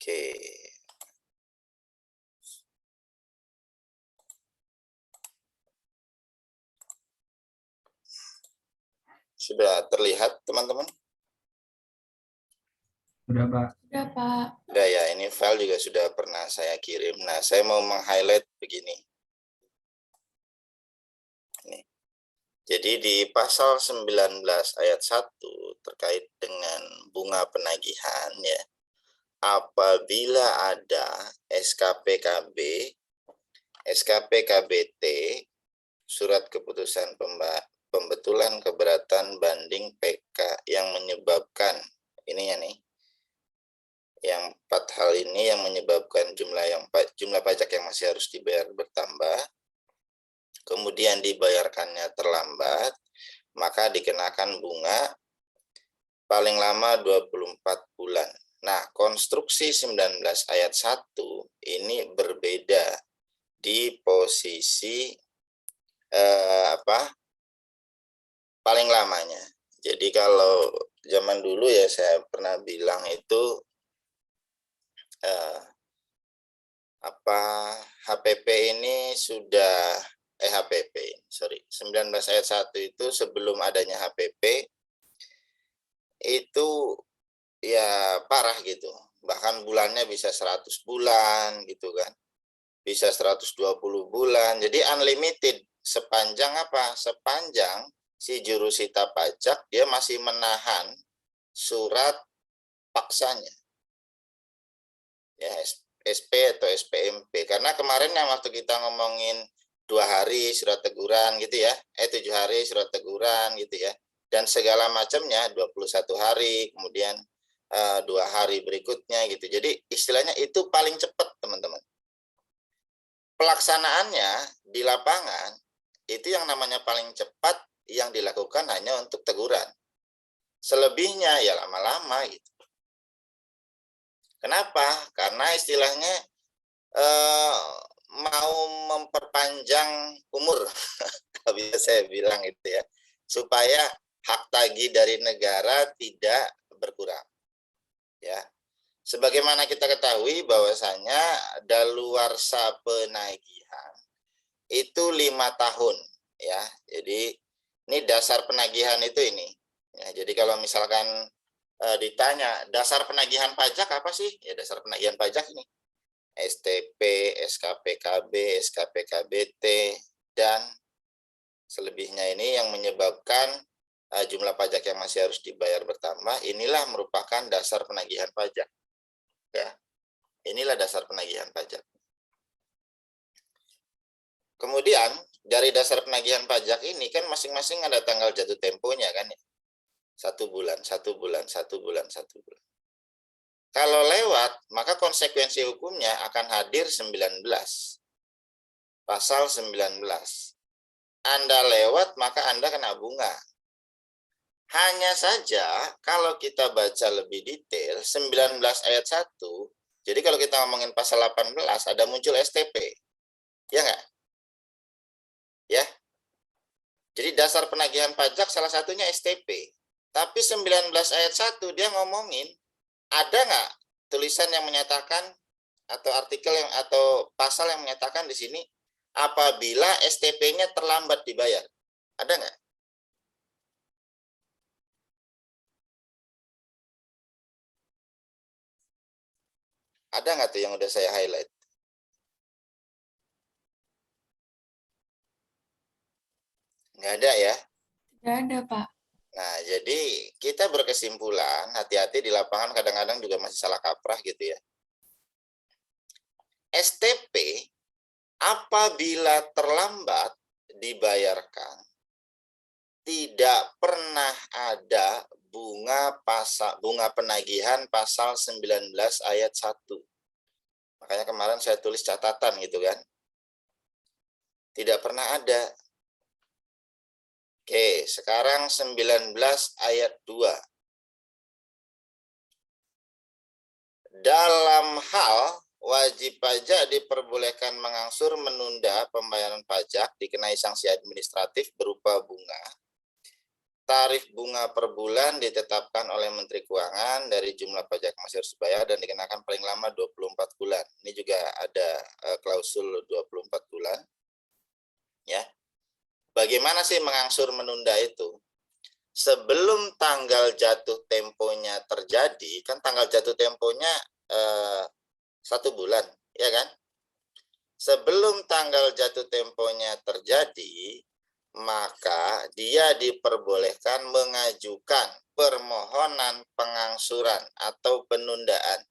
Oke. Sudah terlihat, teman-teman? Sudah, Pak. Sudah, Pak. Sudah ya, ini file juga sudah pernah saya kirim. Nah, saya mau meng-highlight begini. Nih. Jadi di pasal 19 ayat 1 terkait dengan bunga penagihan ya. Apabila ada SKPKB, SKPKBT, surat keputusan pembetulan keberatan banding PK yang menyebabkan ininya nih, yang 4 hal ini yang menyebabkan jumlah pajak yang masih harus dibayar bertambah, kemudian dibayarkannya terlambat, maka dikenakan bunga paling lama 24 bulan. Nah, konstruksi 19 ayat 1 ini berbeda di posisi paling lamanya. Jadi kalau zaman dulu ya saya pernah bilang itu HPP ini sudah HPP, sorry, 19 ayat 1 itu sebelum adanya HPP itu ya parah gitu. Bahkan bulannya bisa 100 bulan gitu kan. Bisa 120 bulan. Jadi unlimited sepanjang apa? Sepanjang si jurusita pajak dia masih menahan surat paksanya. Ya, SP atau SPMP. Karena kemarin yang waktu kita ngomongin 2 hari surat teguran gitu ya. 7 hari surat teguran gitu ya. Dan segala macamnya 21 hari, kemudian 2 hari berikutnya gitu. Jadi istilahnya itu paling cepat, teman-teman. Pelaksanaannya di lapangan itu yang namanya paling cepat yang dilakukan hanya untuk teguran. Selebihnya ya lama-lama gitu. Kenapa? Karena istilahnya mau memperpanjang umur, kalau bisa saya bilang itu ya, supaya hak tagih dari negara tidak berkurang. Ya, sebagaimana kita ketahui bahwasanya daluarsa penagihan itu 5 tahun ya. Jadi ini dasar penagihan itu ini. Ya, jadi kalau misalkan ditanya dasar penagihan pajak apa sih? Ya dasar penagihan pajak ini STP, SKPKB, SKPKBT dan selebihnya ini yang menyebabkan jumlah pajak yang masih harus dibayar bertambah. Inilah merupakan dasar penagihan pajak. Ya, inilah dasar penagihan pajak. Kemudian dari dasar penagihan pajak ini kan masing-masing ada tanggal jatuh temponya kan ya. 1 bulan, 1 bulan, 1 bulan, 1 bulan. Kalau lewat, maka konsekuensi hukumnya akan hadir 19. Pasal 19. Anda lewat, maka Anda kena bunga. Hanya saja, kalau kita baca lebih detail, 19 ayat 1, jadi kalau kita ngomongin pasal 18, ada muncul STP. Ya nggak? Ya. Jadi dasar penagihan pajak salah satunya STP. Tapi 19 ayat 1 dia ngomongin, ada nggak tulisan yang menyatakan atau artikel yang atau pasal yang menyatakan di sini apabila STP-nya terlambat dibayar? Ada nggak? Ada nggak tuh yang udah saya highlight? Nggak ada ya? Tidak ada, Pak. Nah, jadi kita berkesimpulan, hati-hati di lapangan kadang-kadang juga masih salah kaprah gitu ya. STP apabila terlambat dibayarkan, tidak pernah ada bunga penagihan pasal 19 ayat 1. Makanya kemarin saya tulis catatan gitu kan. Tidak pernah ada. Oke, sekarang 19 ayat 2. Dalam hal wajib pajak diperbolehkan mengangsur menunda pembayaran pajak dikenai sanksi administratif berupa bunga tarif bunga per bulan ditetapkan oleh Menteri Keuangan dari jumlah pajak masih harus dibayar dan dikenakan paling lama 24 bulan. Ini juga ada klausul 24 bulan. Ya. Bagaimana sih mengangsur menunda itu? Sebelum tanggal jatuh temponya terjadi, kan tanggal jatuh temponya 1 bulan, ya kan? Sebelum tanggal jatuh temponya terjadi, maka dia diperbolehkan mengajukan permohonan pengangsuran atau penundaan.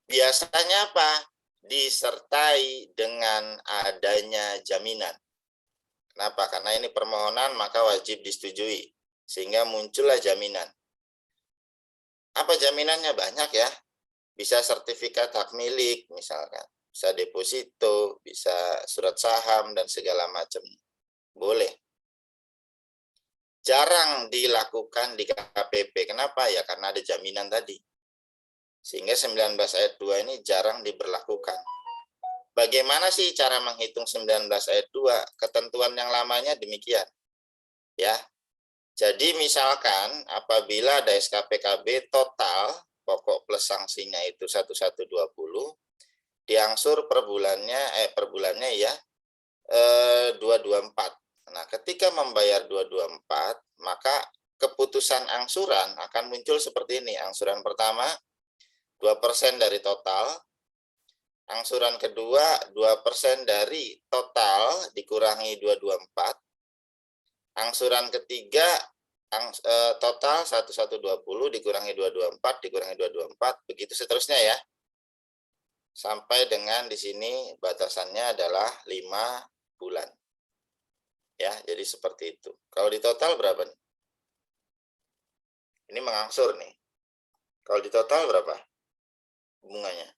Biasanya apa? Disertai dengan adanya jaminan. Kenapa? Karena ini permohonan maka wajib disetujui, sehingga muncullah jaminan. Apa jaminannya? Banyak ya. Bisa sertifikat hak milik misalkan, bisa deposito, bisa surat saham dan segala macam. Boleh. Jarang dilakukan di KPP. Kenapa? Ya karena ada jaminan tadi. Sehingga 19 ayat 2 ini jarang diberlakukan. Bagaimana sih cara menghitung 19 ayat 2? Ketentuan yang lamanya demikian. Ya. Jadi misalkan apabila ada SKPKB total pokok plus sanksinya itu 1120, diangsur per bulannya ya 224. Nah, ketika membayar 224, maka keputusan angsuran akan muncul seperti ini. Angsuran pertama 2% dari total. Angsuran kedua 2% dari total dikurangi 224. Angsuran ketiga total 1120 dikurangi 224 dikurangi 224 begitu seterusnya ya. Sampai dengan di sini batasannya adalah 5 bulan. Ya, jadi seperti itu. Kalau di total berapa nih? Ini mengangsur nih. Kalau di total berapa bunganya?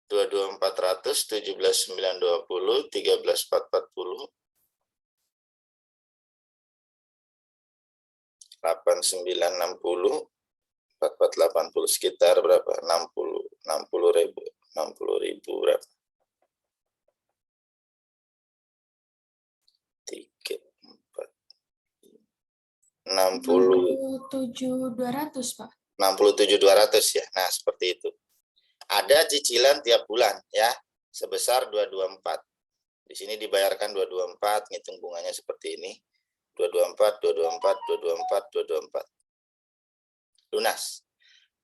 22.400, 17.920, 13.440, 8960, 4480 sekitar berapa? 60 ribu berapa? 3, 4, 60, 67.200, Pak. 67.200 ya. Nah, seperti itu. Ada cicilan tiap bulan ya, sebesar 224. Di sini dibayarkan 224, ngitung bunganya seperti ini. 224, 224, 224, 224. Lunas.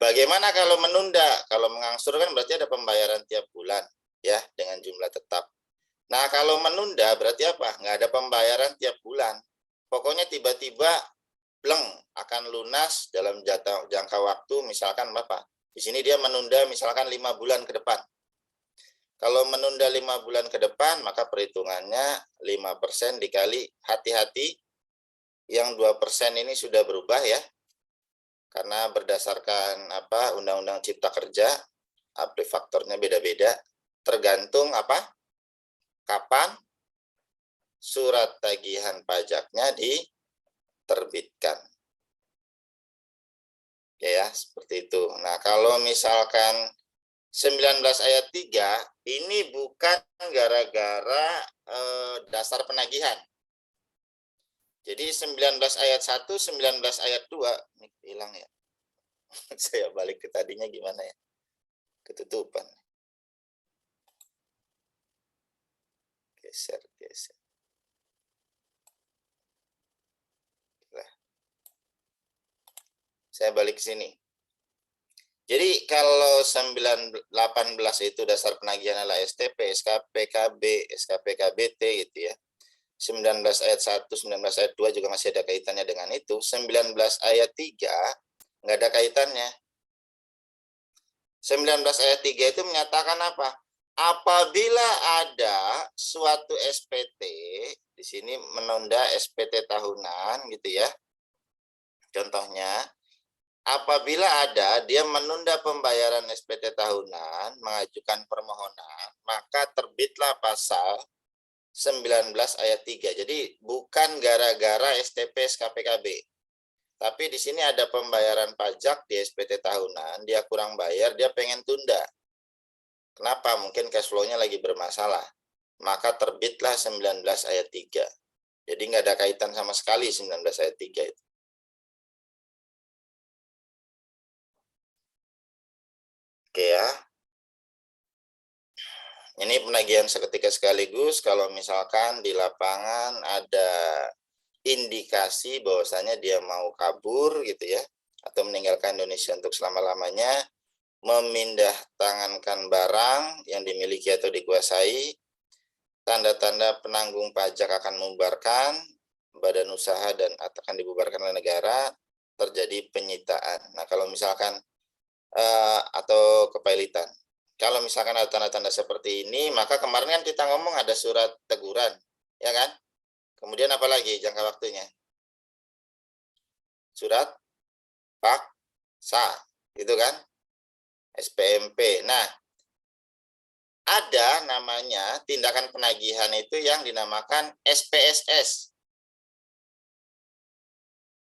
Bagaimana kalau menunda? Kalau mengangsur kan berarti ada pembayaran tiap bulan ya dengan jumlah tetap. Nah, kalau menunda berarti apa? Nggak ada pembayaran tiap bulan. Pokoknya tiba-tiba bleng akan lunas dalam jangka waktu misalkan Bapak. Di sini dia menunda misalkan 5 bulan ke depan. Kalau menunda 5 bulan ke depan, maka perhitungannya 5% dikali, hati-hati, yang 2% ini sudah berubah ya. Karena berdasarkan Undang-Undang Cipta Kerja, aplifaktornya beda-beda, tergantung kapan surat tagihan pajaknya diterbitkan. Ya, seperti itu. Nah, kalau misalkan 19 ayat 3 ini bukan gara-gara dasar penagihan. Jadi 19 ayat 1, 19 ayat 2 ini hilang ya. Saya balik ke tadinya gimana ya? Ketutupan. Geser. Nah, saya balik ke sini. Jadi kalau 18 itu dasar penagihan adalah STP, SKPKB, SKPKBT gitu ya. 19 ayat 1, 19 ayat 2 juga masih ada kaitannya dengan itu. 19 ayat 3 nggak ada kaitannya. 19 ayat 3 itu menyatakan apa? Apabila ada suatu SPT, di sini menunda SPT tahunan gitu ya. Contohnya, apabila ada dia menunda pembayaran SPT tahunan, mengajukan permohonan, maka terbitlah pasal 19 ayat 3. Jadi bukan gara-gara STP SKPKB. Tapi di sini ada pembayaran pajak di SPT tahunan, dia kurang bayar, dia pengen tunda. Kenapa? Mungkin cash flow-nya lagi bermasalah. maka terbitlah 19 ayat 3. Jadi nggak ada kaitan sama sekali 19 ayat 3 itu. Oke ya. Ini penagihan seketika sekaligus kalau misalkan di lapangan ada indikasi bahwasanya dia mau kabur gitu ya, atau meninggalkan Indonesia untuk selama-lamanya, memindah tangankan barang yang dimiliki atau dikuasai, tanda-tanda penanggung pajak akan membubarkan badan usaha dan akan dibubarkan oleh negara, terjadi penyitaan. Nah, kalau misalkan atau kepailitan. Kalau misalkan ada tanda-tanda seperti ini, maka kemarin kan kita ngomong ada surat teguran, ya kan? Kemudian apa lagi jangka waktunya? Surat paksa, gitu kan? SPMP. Nah, ada namanya tindakan penagihan itu yang dinamakan SPSS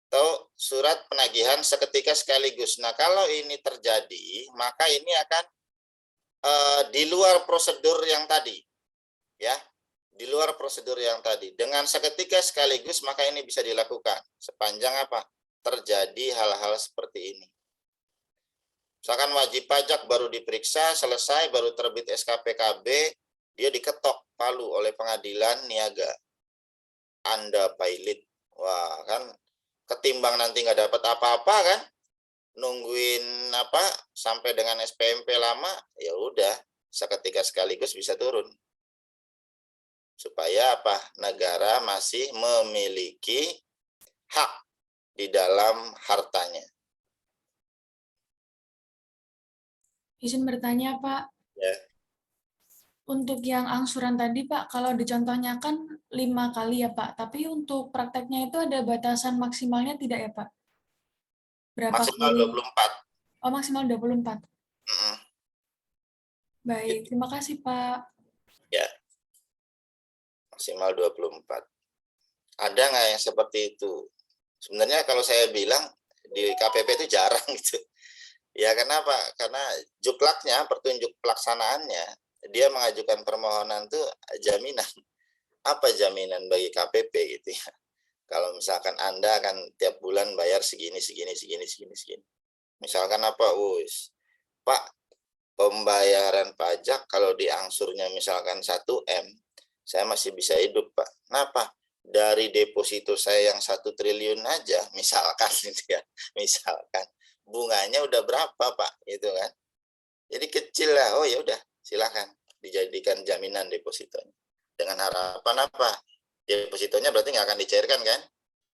atau surat penagihan seketika sekaligus. Nah, kalau ini terjadi, maka ini akan di luar prosedur yang tadi, ya, di luar prosedur yang tadi. Dengan seketika sekaligus, maka ini bisa dilakukan sepanjang apa? Terjadi hal-hal seperti ini. Misalkan wajib pajak baru diperiksa, selesai, baru terbit SKPKB, dia diketok palu oleh pengadilan niaga. Anda pailit. Wah, kan ketimbang nanti nggak dapat apa-apa kan? Nungguin apa sampai dengan SPMP lama, ya udah seketika sekaligus bisa turun. Supaya apa? Negara masih memiliki hak di dalam hartanya. Izin bertanya, Pak. Ya. Untuk yang angsuran tadi, Pak, kalau dicontohnya kan 5 kali ya, Pak. Tapi untuk prakteknya itu ada batasan maksimalnya tidak ya, Pak? Berapa Maksimal kali? 24. Oh, maksimal 24. Mm-mm. Baik, Gitu. terima kasih, Pak. Ya, maksimal 24. Ada nggak yang seperti itu? Sebenarnya kalau saya bilang di KPP itu jarang gitu. Ya kenapa? Karena juklaknya, petunjuk pelaksanaannya, dia mengajukan permohonan tuh jaminan. Apa jaminan bagi KPP gitu ya? Kalau misalkan Anda akan tiap bulan bayar segini, segini, segini, segini, segini. Misalkan apa? Pak, pembayaran pajak kalau diangsurnya misalkan 1 M, saya masih bisa hidup, Pak. Kenapa? Dari deposito saya yang 1 triliun aja, misalkan gitu ya, misalkan bunganya udah berapa, Pak, gitu kan? Jadi kecil lah. Oh ya udah, silakan dijadikan jaminan depositonya. Dengan harapan apa? Depositonya berarti nggak akan dicairkan kan?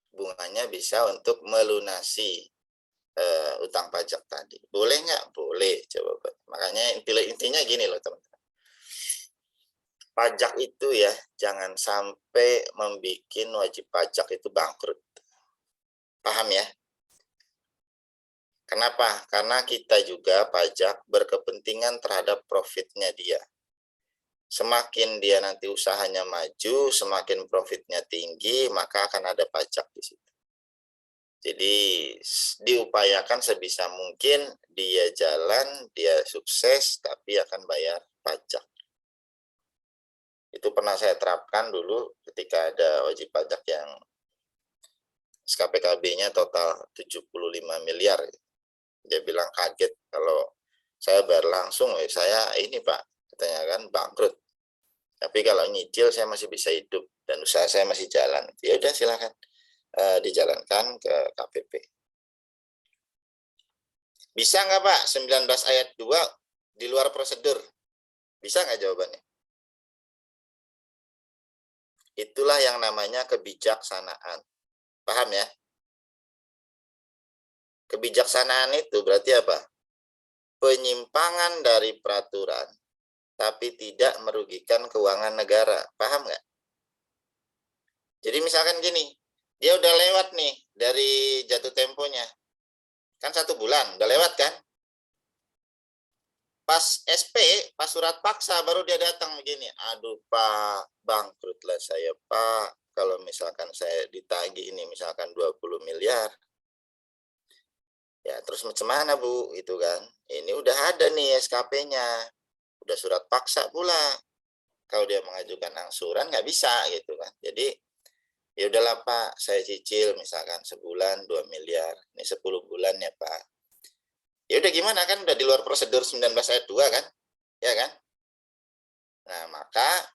Bunganya bisa untuk melunasi utang pajak tadi. Boleh nggak? Boleh. Coba. Makanya intinya gini loh teman-teman. Pajak itu ya jangan sampai membuat wajib pajak itu bangkrut. Paham ya? Kenapa? Karena kita juga pajak berkepentingan terhadap profitnya dia. Semakin dia nanti usahanya maju, semakin profitnya tinggi, maka akan ada pajak di situ. Jadi diupayakan sebisa mungkin dia jalan, dia sukses, tapi akan bayar pajak. Itu pernah saya terapkan dulu ketika ada wajib pajak yang SKPKB-nya total 75 miliar. Dia bilang kaget kalau saya bayar langsung, saya ini Pak, katanya kan bangkrut. Tapi kalau nyicil saya masih bisa hidup dan usaha saya masih jalan. Ya udah silakan dijalankan ke KPP. Bisa nggak Pak 19 ayat 2 di luar prosedur? Bisa nggak jawabannya? Itulah yang namanya kebijaksanaan. Paham ya? Kebijaksanaan itu berarti apa? Penyimpangan dari peraturan, tapi tidak merugikan keuangan negara. Paham nggak? Jadi misalkan gini, dia udah lewat nih dari jatuh temponya. Kan 1 bulan, udah lewat kan? Pas SP, pas surat paksa baru dia datang begini. Aduh Pak, bangkrutlah saya Pak. Kalau misalkan saya ditagih ini misalkan 20 miliar. Ya terus macam mana Bu? Itu kan. Ini udah ada nih SKP-nya. Udah surat paksa pula. Kalau dia mengajukan angsuran nggak bisa gitu kan. Jadi ya udahlah Pak, saya cicil misalkan sebulan 2 miliar. Ini 10 bulan ya Pak. Ya udah gimana kan udah di luar prosedur 19 ayat 2 kan? Ya kan? Nah, maka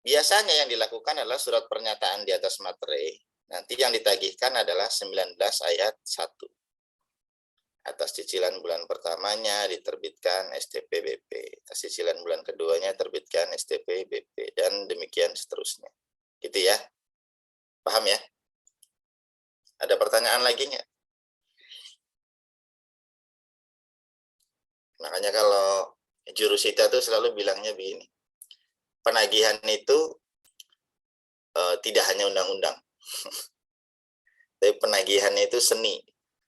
biasanya yang dilakukan adalah surat pernyataan di atas materai. Nanti yang ditagihkan adalah 19 ayat 1. Atas cicilan bulan pertamanya diterbitkan STP BP. Atas cicilan bulan keduanya terbitkan STP BP. Dan demikian seterusnya. Gitu ya. Paham ya? Ada pertanyaan lagi nggak? Makanya kalau jurusita tuh selalu bilangnya begini. Penagihan itu tidak hanya undang-undang. Tapi penagihan itu seni.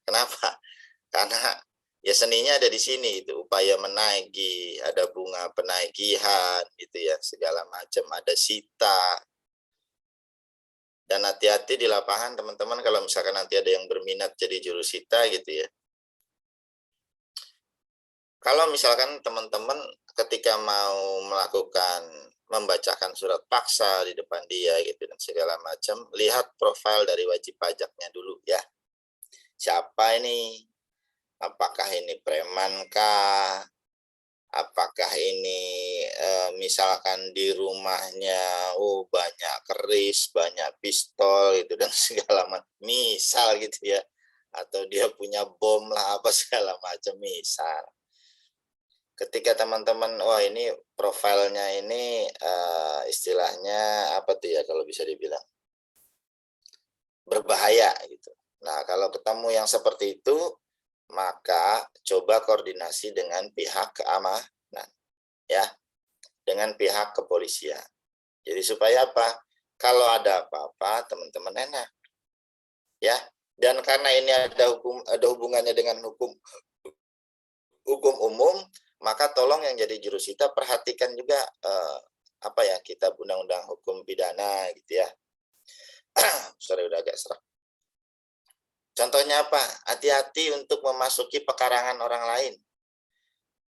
Kenapa? Karena ya seninya ada di sini itu, upaya menagih, ada bunga penagihan gitu ya, segala macam, ada sita. Dan hati-hati di lapangan teman-teman kalau misalkan nanti ada yang berminat jadi jurusita gitu ya. Kalau misalkan teman-teman ketika mau melakukan membacakan surat paksa di depan dia gitu dan segala macam, lihat profil dari wajib pajaknya dulu ya. Siapa ini? Apakah ini preman kah? Apakah ini misalkan di rumahnya banyak keris, banyak pistol itu dan segala macam, misal gitu ya. Atau dia punya bom lah apa segala macam misal. Ketika teman-teman wah ini profilnya ini istilahnya apa tuh ya kalau bisa dibilang berbahaya gitu. Nah, kalau ketemu yang seperti itu maka coba koordinasi dengan pihak keamanan ya, dengan pihak kepolisian. Jadi supaya apa? Kalau ada apa-apa teman-teman enak ya. Dan karena ini ada hubungannya dengan hukum umum, maka tolong yang jadi jurusita perhatikan juga apa ya kitab undang-undang hukum pidana gitu ya. Sorry udah agak serak. Contohnya apa? Hati-hati untuk memasuki pekarangan orang lain.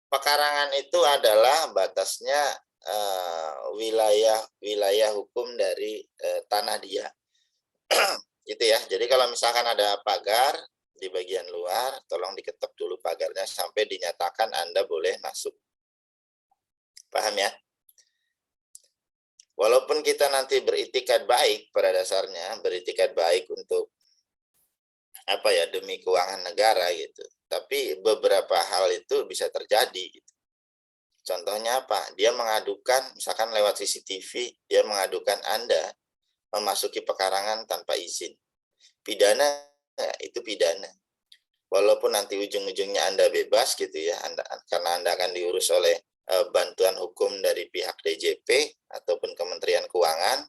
Pekarangan itu adalah batasnya wilayah hukum dari tanah dia. Gitu ya. Jadi kalau misalkan ada pagar di bagian luar, tolong diketok dulu pagarnya sampai dinyatakan Anda boleh masuk. Paham ya? Walaupun kita nanti beritikat baik pada dasarnya, beritikat baik untuk apa ya demi keuangan negara gitu. Tapi beberapa hal itu bisa terjadi gitu. Contohnya apa? Dia mengadukan misalkan lewat CCTV, dia mengadukan Anda memasuki pekarangan tanpa izin. Pidana itu pidana. Walaupun nanti ujung-ujungnya Anda bebas gitu ya, karena Anda akan diurus oleh bantuan hukum dari pihak DJP ataupun Kementerian Keuangan,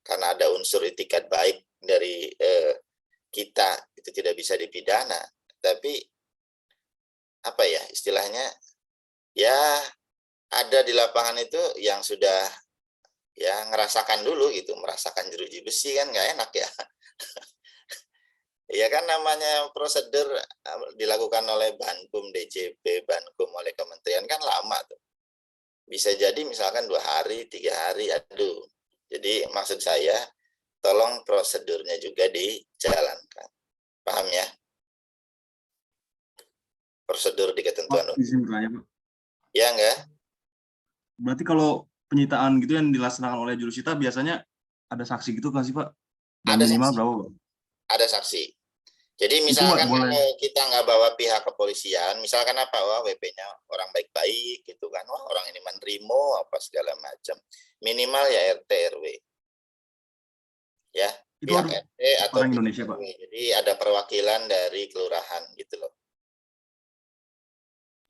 karena ada unsur itikat baik dari kita, itu tidak bisa dipidana. Tapi apa ya istilahnya, ya ada di lapangan itu yang sudah ya ngerasakan dulu gitu, merasakan jeruji besi kan nggak enak ya. Ya kan namanya prosedur dilakukan oleh Bankum DJP, Bankum oleh kementerian kan lama tuh. Bisa jadi misalkan 2 hari, 3 hari, aduh. Jadi maksud saya, tolong prosedurnya juga dijalankan. Paham ya? Prosedur di ketentuan Pak, izin bertanya, Pak. ya enggak? Berarti kalau penyitaan gitu yang dilaksanakan oleh jurusita biasanya ada saksi gitu nggak sih, Pak? Dan Ada minimal saksi. berapa, Pak? Ada saksi. Jadi Itu misalkan boleh. kalau kita nggak bawa pihak kepolisian, misalkan apa, wah WP-nya orang baik-baik gitu kan, wah orang ini menerima apa segala macam. Minimal ya RT RW. Ya, Itu pihak harus RT atau orang pihak Indonesia, Pak. RW. Jadi ada perwakilan dari kelurahan gitu loh.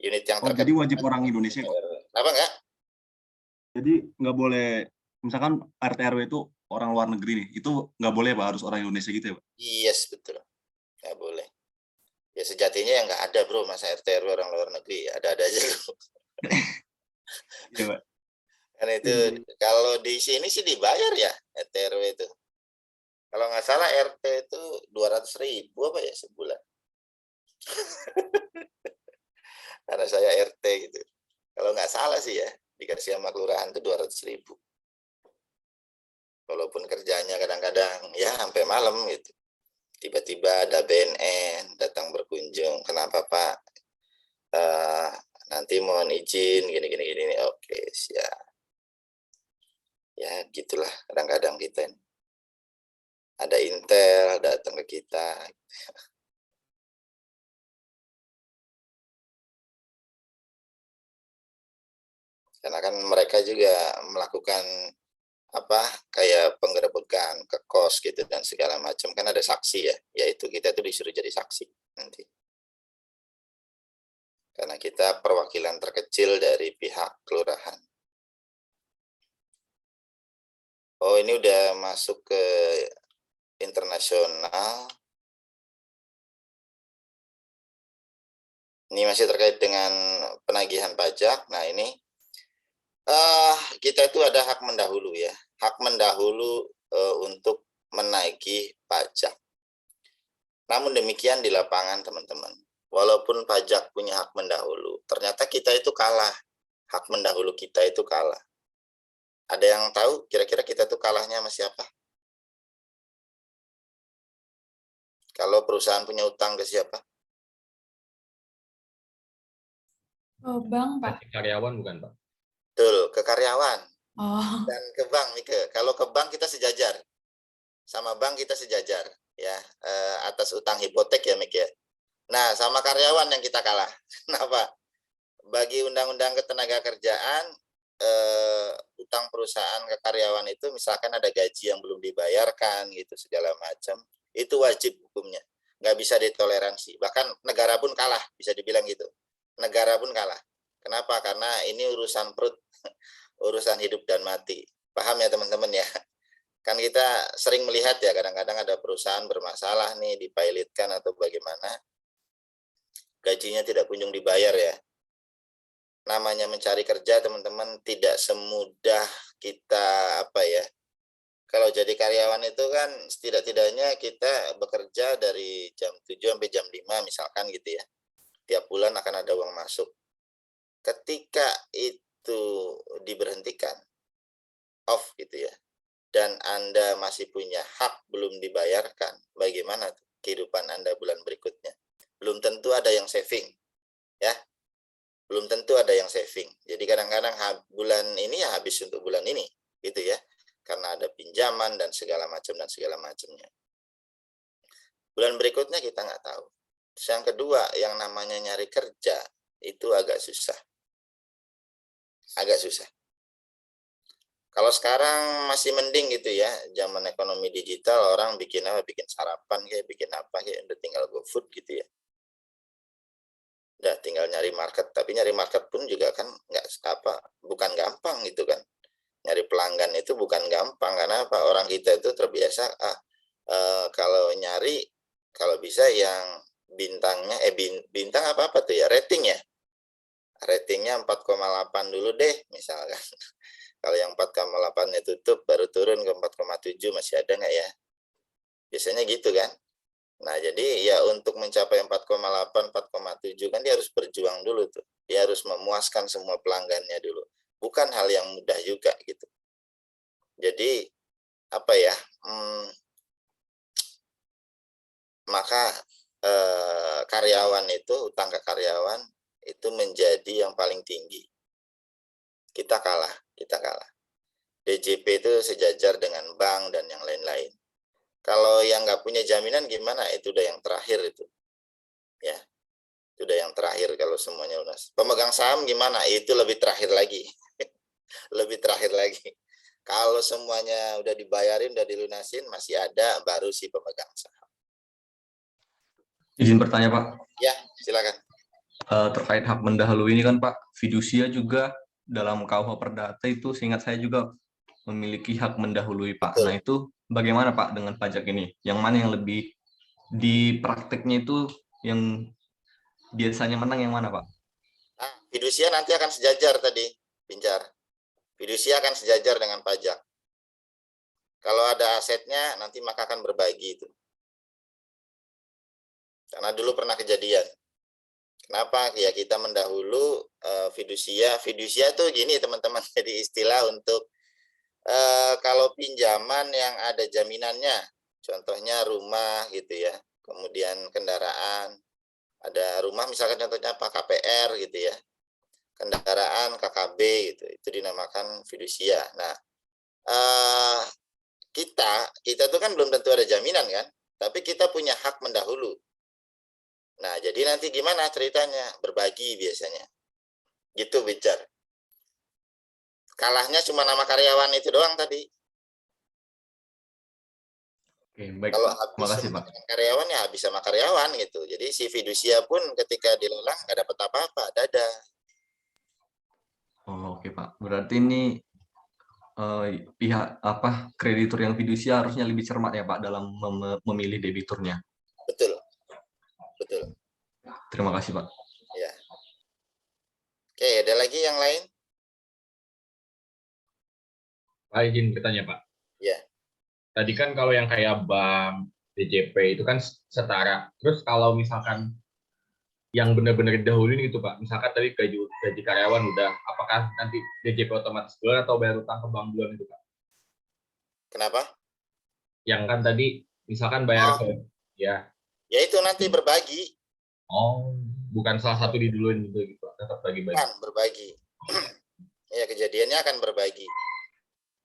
Unit yang Oh, jadi terkait. wajib orang Indonesia, Pak. Apa enggak? Jadi nggak boleh, misalkan RT RW itu orang luar negeri nih, itu nggak boleh, Pak, harus orang Indonesia gitu ya, Pak? Yes, betul. Nggak boleh. Ya sejatinya ya nggak ada bro, masa RT RW orang luar negeri, ada-ada aja bro. Iya, Pak. Kan itu kalau di sini sih dibayar ya RT RW itu. Kalau nggak salah RT itu 200.000 apa ya sebulan. Karena saya RT gitu. Kalau nggak salah sih ya dikasih sama kelurahan itu 200.000. Walaupun kerjanya kadang-kadang ya sampai malam gitu. Tiba-tiba ada BNN datang berkunjung. Kenapa Pak? Nanti mohon izin gini. Oke, siap. Ya gitulah kadang-kadang kita ini. Ada intel datang ke kita. Karena kan mereka juga melakukan kayak penggerebekan ke kos gitu dan segala macam, kan ada saksi ya, yaitu kita tuh disuruh jadi saksi nanti. Karena kita perwakilan terkecil dari pihak kelurahan. Oh, ini udah masuk ke internasional. Ini masih terkait dengan penagihan pajak. Nah, ini kita itu ada hak mendahulu ya. Hak mendahulu untuk menagih pajak. Namun demikian di lapangan teman-teman, walaupun pajak punya hak mendahulu, ternyata kita itu kalah. Hak mendahulu kita itu kalah. Ada yang tahu kira-kira kita tuh kalahnya sama siapa? Kalau perusahaan punya utang ke siapa? Oh, bank, Pak. Karyawan bukan, Pak? Betul, ke karyawan. Oh, Dan ke bank, Mika. Kalau ke bank kita sejajar. Sama bank kita sejajar. Ya, atas utang hipotek ya, Mika. Nah, sama karyawan yang kita kalah. Kenapa? Bagi undang-undang ketenagakerjaan, utang perusahaan ke karyawan itu misalkan ada gaji yang belum dibayarkan gitu segala macam, itu wajib hukumnya, nggak bisa ditoleransi. Bahkan negara pun kalah, bisa dibilang gitu. Negara pun kalah. Kenapa? Karena ini urusan perut, urusan hidup dan mati. Paham ya teman-teman ya? Kan kita sering melihat ya, kadang-kadang ada perusahaan bermasalah nih, dipilotkan atau bagaimana, gajinya tidak kunjung dibayar ya. Namanya mencari kerja teman-teman tidak semudah kita kalau jadi karyawan itu kan setidak-tidaknya kita bekerja dari jam 7 sampai jam 5 misalkan gitu ya. Tiap bulan akan ada uang masuk. Ketika itu diberhentikan, off gitu ya, dan Anda masih punya hak belum dibayarkan, bagaimana kehidupan Anda bulan berikutnya? Belum tentu ada yang saving ya. Belum tentu ada yang saving. Jadi kadang-kadang bulan ini ya habis untuk bulan ini, gitu ya. Karena ada pinjaman dan segala macamnya. Bulan berikutnya kita nggak tahu. Terus yang kedua, yang namanya nyari kerja itu agak susah. Agak susah. Kalau sekarang masih mending gitu ya, zaman ekonomi digital, orang bikin sarapan kayak bikin apa kayak udah tinggal GoFood gitu ya. Udah tinggal nyari market, tapi nyari market pun juga kan bukan gampang gitu kan. Nyari pelanggan itu bukan gampang, karena apa? Orang kita itu terbiasa kalau nyari, kalau bisa yang bintangnya bintang apa tuh ya, rating ya. Ratingnya 4,8 dulu deh misalkan. Kalau yang 4,8-nya tutup baru turun ke 4,7, masih ada nggak ya? Biasanya gitu kan. Nah, jadi ya untuk mencapai 4,8, 4,7 kan dia harus berjuang dulu tuh. Dia harus memuaskan semua pelanggannya dulu. Bukan hal yang mudah juga gitu. Jadi maka karyawan itu, utang ke karyawan itu menjadi yang paling tinggi. Kita kalah. DJP itu sejajar dengan bank dan yang lain-lain. Kalau yang nggak punya jaminan gimana? Itu udah yang terakhir itu. Ya, itu udah yang terakhir kalau semuanya lunas. Pemegang saham gimana? Itu lebih terakhir lagi. Lebih terakhir lagi. Kalau semuanya udah dibayarin, udah dilunasin, masih ada, baru si pemegang saham. Izin bertanya, Pak. Ya, silakan. Terkait hak mendahului ini kan, Pak, fidusia juga dalam KUH Perdata itu seingat saya juga memiliki hak mendahului, Pak. Betul. Nah, itu bagaimana, Pak, dengan pajak ini? Yang mana yang lebih di prakteknya itu yang biasanya menang yang mana, Pak? Nah, fidusia nanti akan sejajar tadi, Pincar. Fidusia akan sejajar dengan pajak. Kalau ada asetnya, nanti maka akan berbagi itu. Karena dulu pernah kejadian. Kenapa? Ya kita mendahulu fidusia. Fidusia tuh gini teman-teman, jadi istilah untuk kalau pinjaman yang ada jaminannya, contohnya rumah gitu ya, kemudian kendaraan, ada rumah misalkan contohnya apa, KPR gitu ya, kendaraan KKB gitu, itu dinamakan fidusia. Nah, kita tuh kan belum tentu ada jaminan kan, tapi kita punya hak mendahulu. Nah, jadi nanti gimana ceritanya? Berbagi biasanya. Gitu bicara. Kalahnya cuma nama karyawan itu doang tadi. Oke, baik Kalau Pak. habis Terima kasih sama Pak. dengan karyawan ya habis sama karyawan gitu. Jadi si fidusia pun ketika dilelang nggak dapat apa-apa, dadah. Oh, oke Pak. Berarti ini pihak kreditur yang fidusia harusnya lebih cermat ya Pak dalam memilih debiturnya. Betul, betul. Terima kasih Pak. Ya. Oke, ada lagi yang lain? Saya izin bertanya Pak. Ya. Tadi kan kalau yang kayak bank, DJP itu kan setara. Terus kalau misalkan yang benar-benar didahuluin gitu Pak, misalkan tadi gaji karyawan udah, apakah nanti DJP otomatis duluan atau bayar utang ke bank duluan itu Pak? Kenapa? Yang kan tadi misalkan bayar ke, ya, Ya itu nanti berbagi, bukan salah satu diduluin gitu Pak, tetap bagi-bagi. kan berbagi. Ya kejadiannya akan berbagi.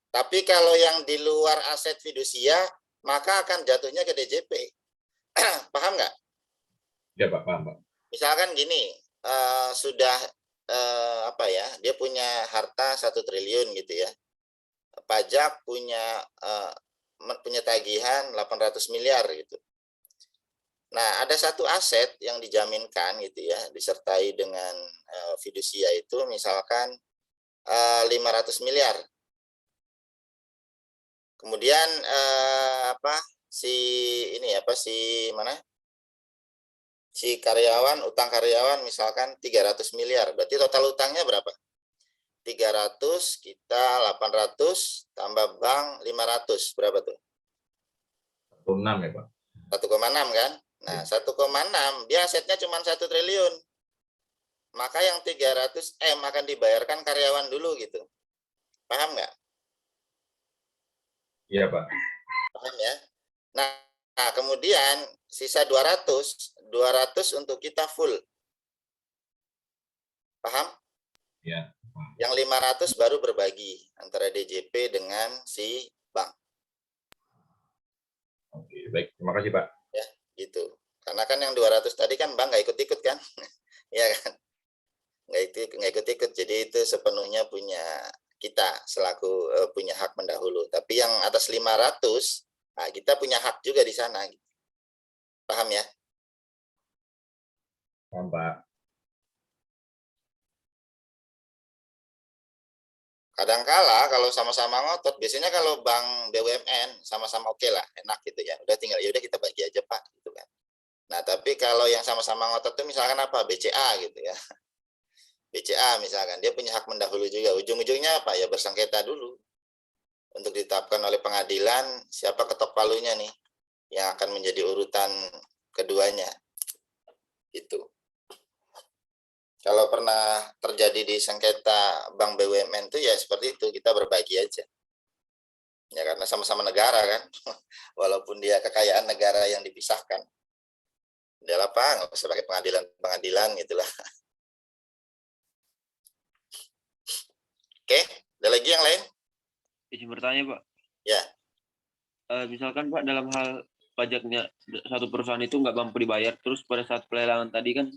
Tapi kalau yang di luar aset fidusia, maka akan jatuhnya ke DJP. Paham nggak? Ya Pak, paham Pak. Misalkan gini, sudah dia punya harta 1 triliun gitu ya. Pajak punya tagihan 800 miliar gitu. Nah, ada satu aset yang dijaminkan gitu ya, disertai dengan fidusia itu misalkan 500 miliar. Kemudian si karyawan, utang karyawan misalkan 300 miliar. Berarti total utangnya berapa? 300 kita 800 tambah bank 500. Berapa tuh? 1,6 ya Pak. 1,6 kan? Nah, 1,6 dia asetnya cuma 1 triliun. Maka yang 300 M akan dibayarkan karyawan dulu gitu. Paham nggak? Iya Pak. Paham ya? Nah, kemudian sisa 200 untuk kita full. Paham? Ya. Yang 500 baru berbagi antara DJP dengan si bank. Oke, baik. Terima kasih Pak. Ya, gitu. Karena kan yang 200 tadi kan bank nggak ikut-ikut kan? Iya kan? Nggak ikut-ikut. Jadi itu sepenuhnya punya kita selaku punya hak mendahulu. Tapi yang atas 500, nah kita punya hak juga di sana. Paham ya? Paham Pak. Kadangkala kalau sama-sama ngotot, biasanya kalau bank BUMN sama-sama oke lah, enak gitu ya. Udah tinggal ya udah kita bagi aja Pak gitu kan. Nah, tapi kalau yang sama-sama ngotot itu misalkan apa? BCA gitu ya. BCA misalkan dia punya hak mendahulu juga. Ujung-ujungnya apa? Ya bersengketa dulu. Untuk ditetapkan oleh pengadilan siapa ketok palunya nih yang akan menjadi urutan keduanya. Itu. Kalau pernah terjadi di sengketa bank BUMN itu ya seperti itu, kita berbagi aja. Ya karena sama-sama negara kan, walaupun dia kekayaan negara yang dipisahkan. Udah lah Pak, nggak usah pakai pengadilan gitulah. Oke, ada lagi yang lain? Izin bertanya Pak. Ya. Misalkan Pak dalam hal pajaknya satu perusahaan itu nggak mampu dibayar, terus pada saat pelelangan tadi kan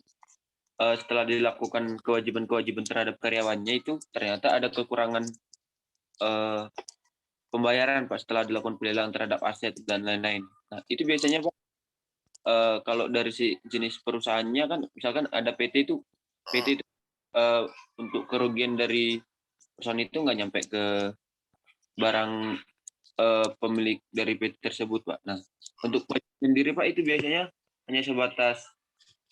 setelah dilakukan kewajiban-kewajiban terhadap karyawannya itu ternyata ada kekurangan pembayaran Pak setelah dilakukan pelelangan terhadap aset dan lain-lain. Nah itu biasanya Pak kalau dari si jenis perusahaannya kan misalkan ada PT itu untuk kerugian dari perusahaan itu nggak nyampe ke barang pemilik dari PT tersebut Pak. Nah untuk sendiri Pak itu biasanya hanya sebatas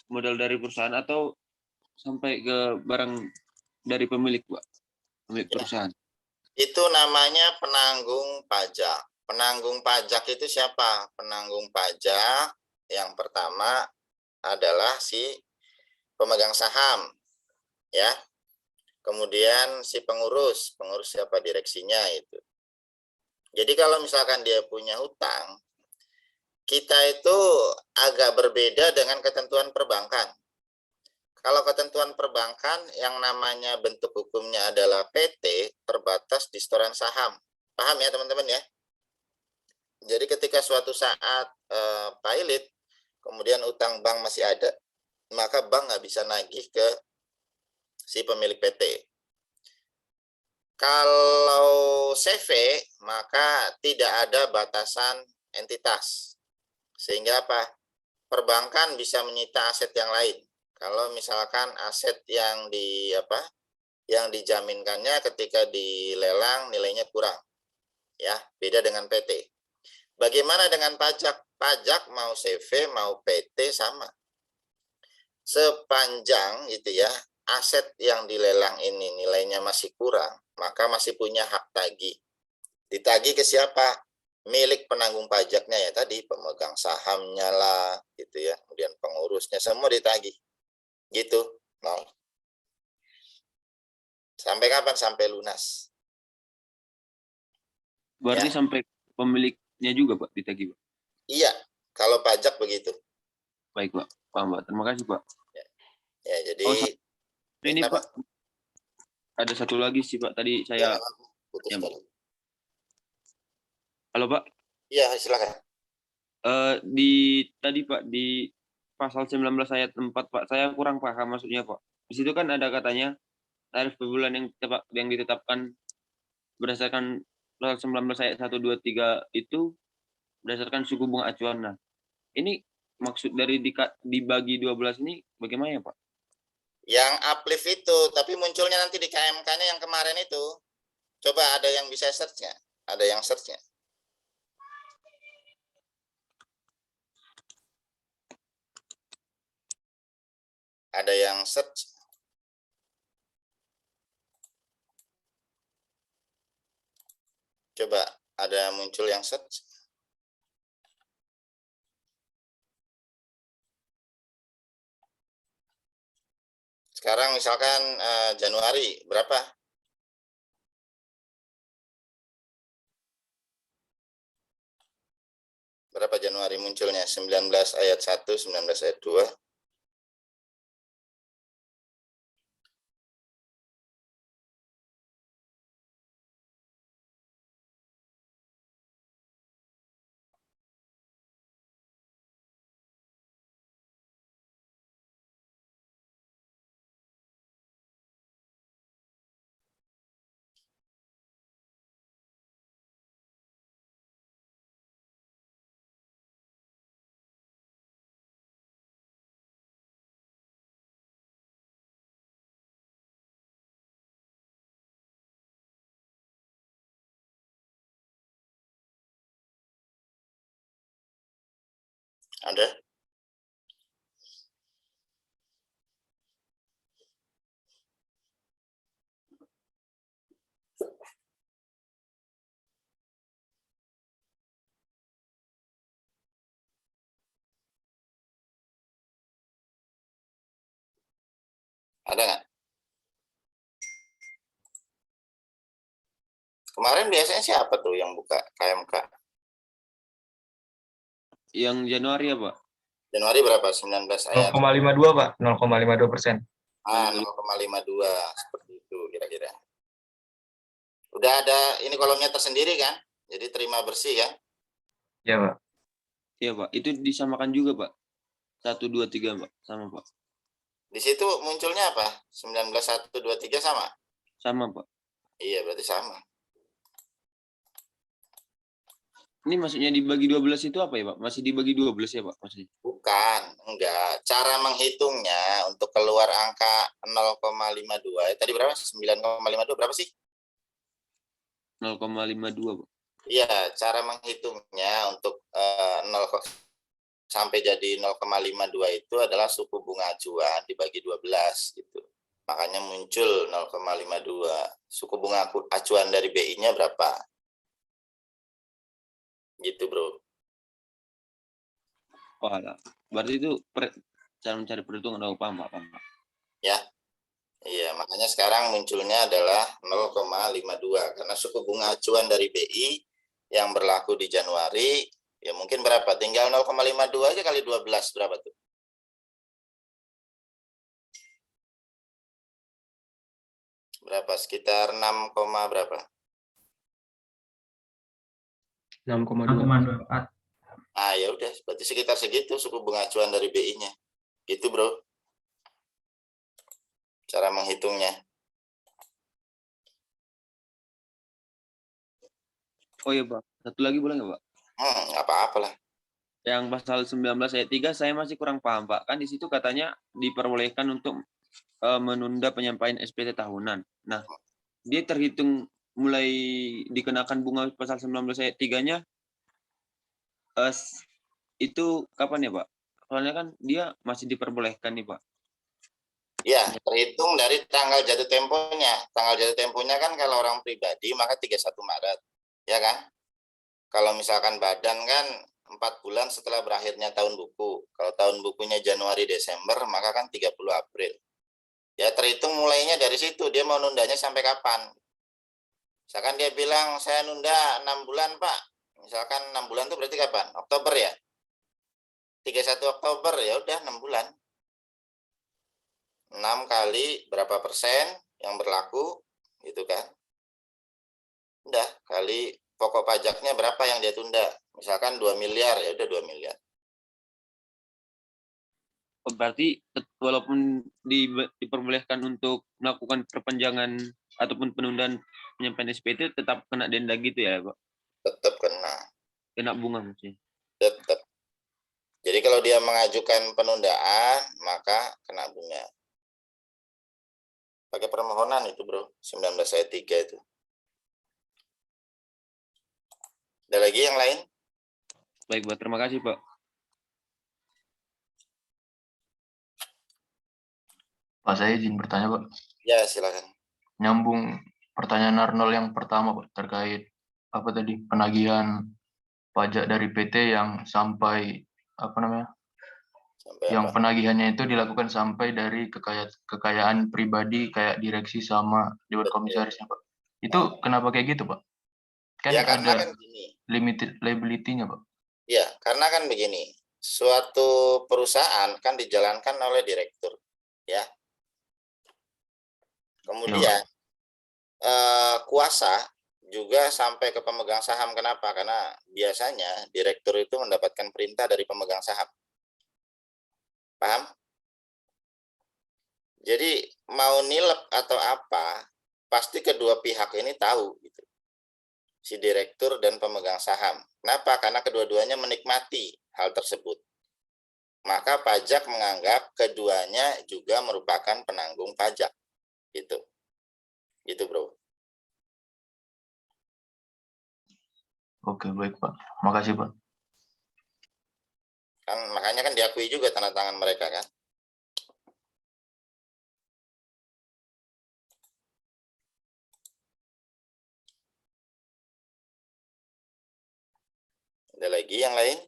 modal dari perusahaan atau sampai ke barang dari pemilik Pak, pemilik perusahaan? Itu namanya penanggung pajak. Penanggung pajak itu siapa? Penanggung pajak yang pertama adalah si pemegang saham, ya. Kemudian si pengurus siapa direksinya itu. Jadi kalau misalkan dia punya hutang, kita itu agak berbeda dengan ketentuan perbankan. Kalau ketentuan perbankan yang namanya bentuk hukumnya adalah PT, terbatas di setoran saham. Paham ya teman-teman ya? Jadi ketika suatu saat pilot, kemudian utang bank masih ada, maka bank nggak bisa nagih ke si pemilik PT. Kalau CV, maka tidak ada batasan entitas. Sehingga apa? Perbankan bisa menyita aset yang lain. Kalau misalkan aset yang dijaminkannya ketika dilelang nilainya kurang. Ya, beda dengan PT. Bagaimana dengan pajak? Pajak mau CV mau PT sama. Sepanjang gitu ya, aset yang dilelang ini nilainya masih kurang, maka masih punya hak tagih. Ditagih ke siapa? Milik penanggung pajaknya ya tadi, pemegang sahamnya lah gitu ya, kemudian pengurusnya semua ditagih. Gitu, mau. Sampai kapan? Sampai lunas. Berarti Ya. sampai pemiliknya juga Pak ditagih Pak. Iya, kalau pajak begitu. Baik Pak, paham Pak. Terima kasih Pak. Ya, jadi Ini kenapa? Pak, ada satu lagi sih Pak. Tadi Ya, saya putus ya, Pak. tadi. Halo Pak. Iya, silakan. Tadi Pak di pasal 19 ayat 4 Pak, saya kurang paham maksudnya Pak. Di situ kan ada katanya tarif per bulan yang ditetapkan berdasarkan pasal 19 ayat 1 2 3 itu berdasarkan suku bunga acuan. Nah, ini maksud dari dibagi 12 ini bagaimana ya Pak? Yang uplift itu, tapi munculnya nanti di KMK-nya yang kemarin itu. Coba ada yang bisa search-nya? Ada yang search-nya? Ada yang search? Coba ada muncul yang search? Sekarang misalkan Januari berapa? Berapa Januari munculnya? 19 ayat 1, 19 ayat 2. Ada? Ada nggak? Kemarin biasanya siapa tuh yang buka KMK? Yang Januari ya Pak? Januari berapa? 19 ayat? 0,52 Pak, 0,52%. 0,52 seperti itu kira-kira. Udah ada ini kolomnya tersendiri kan? Jadi terima bersih kan? Ya Pak. Iya Pak, itu disamakan juga Pak. 1 2 3 Pak, sama Pak. Di situ munculnya apa? 19 1 2 3 sama? Sama Pak. Iya, berarti sama. Ini maksudnya dibagi 12 itu apa ya Pak? Masih dibagi 12 ya Pak maksudnya? Bukan, enggak. Cara menghitungnya untuk keluar angka 0,52. Tadi berapa? 9,52 berapa sih? 0,52 Pak. Iya, cara menghitungnya untuk 0 sampai jadi 0,52 itu adalah suku bunga acuan dibagi 12 gitu. Makanya muncul 0,52. Suku bunga acuan dari BI-nya berapa? Gitu, Bro. Wah, berarti itu cara mencari perhitungan. Oh, paham Pak. Ya. Iya, makanya sekarang munculnya adalah 0,52 karena suku bunga acuan dari BI yang berlaku di Januari ya mungkin berapa? Tinggal 0,52 aja kali 12 berapa tuh? Berapa? Sekitar 6, berapa? 6,24. Ah ya udah, berarti sekitar segitu suku bunga acuan dari BI-nya. Gitu, Bro. Cara menghitungnya. Oh iya Pak, satu lagi boleh nggak Pak? Nggak apa-apa lah. Yang pasal 19 ayat 3 saya masih kurang paham Pak. Kan di situ katanya diperbolehkan untuk menunda penyampaian SPT tahunan. Nah, dia terhitung mulai dikenakan bunga pasal 19 ayat 3-nya itu kapan ya Pak? Soalnya kan dia masih diperbolehkan nih Pak. Ya, terhitung dari tanggal jatuh temponya. Tanggal jatuh temponya kan kalau orang pribadi maka 31 Maret. Ya kan? Kalau misalkan badan kan 4 bulan setelah berakhirnya tahun buku. Kalau tahun bukunya Januari Desember maka kan 30 April. Ya terhitung mulainya dari situ. Dia mau nundanya sampai kapan? Misalkan dia bilang saya nunda 6 bulan Pak. Misalkan 6 bulan itu berarti kapan? Oktober ya? 31 Oktober ya udah 6 bulan. 6 kali berapa persen yang berlaku gitu kan. Udah kali pokok pajaknya berapa yang dia tunda. Misalkan 2 miliar ya udah 2 miliar. Oh, berarti walaupun diperbolehkan untuk melakukan perpanjangan ataupun penundaan penyampaian SPT tetap kena denda gitu ya Pak? Tetap kena. Kena bunga maksudnya. Tetap. Jadi kalau dia mengajukan penundaan maka kena bunga. Pakai permohonan itu bro, 19 ayat 3 itu. Ada lagi yang lain? Baik Pak, terima kasih Pak. Pak, saya izin bertanya Pak. Ya silakan. Nyambung pertanyaan Arnold yang pertama Pak, terkait apa tadi, penagihan pajak dari PT yang sampai apa namanya? Sampai Yang apa? penagihannya itu dilakukan sampai dari kekayaan pribadi kayak direksi sama dewan komisarisnya Pak. Itu kenapa kayak gitu Pak? Kan Ya karena ada kan gini. limited liability-nya Pak. Ya, karena kan begini. Suatu perusahaan kan dijalankan oleh direktur, ya. Kemudian kuasa juga sampai ke pemegang saham. Kenapa? Karena biasanya direktur itu mendapatkan perintah dari pemegang saham. Paham? Jadi mau nilep atau apa, pasti kedua pihak ini tahu gitu. Si direktur dan pemegang saham. Kenapa? Karena kedua-duanya menikmati hal tersebut. Maka pajak menganggap keduanya juga merupakan penanggung pajak. Gitu. Gitu, Bro. Oke, baik Pak. Makasih Pak. Kan makanya kan diakui juga tanda tangan mereka kan. Ada lagi yang lain?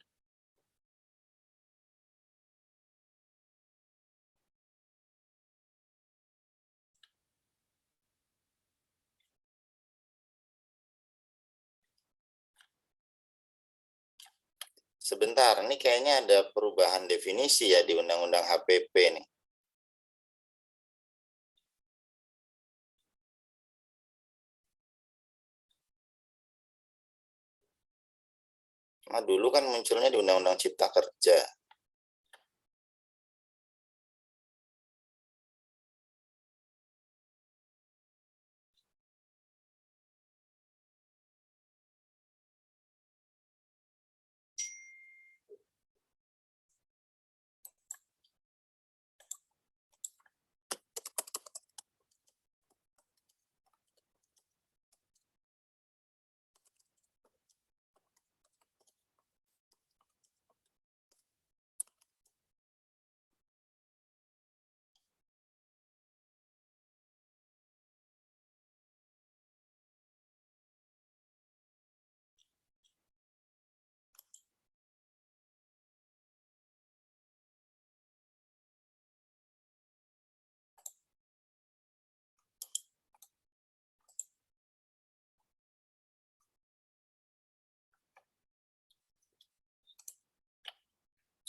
Sebentar, ini kayaknya ada perubahan definisi ya di Undang-Undang HPP nih. Nah, dulu kan munculnya di Undang-Undang Cipta Kerja.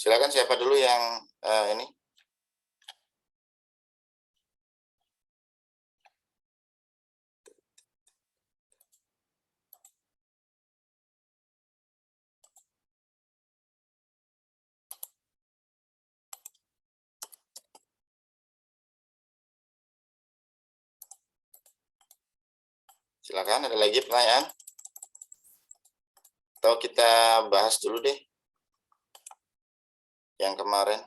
Silakan siapa dulu yang ini? Silakan, ada lagi pertanyaan? Atau kita bahas dulu deh yang kemarin.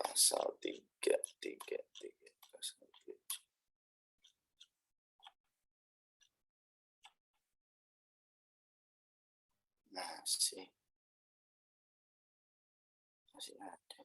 Pasal 333. Pasal 3. Masih ada.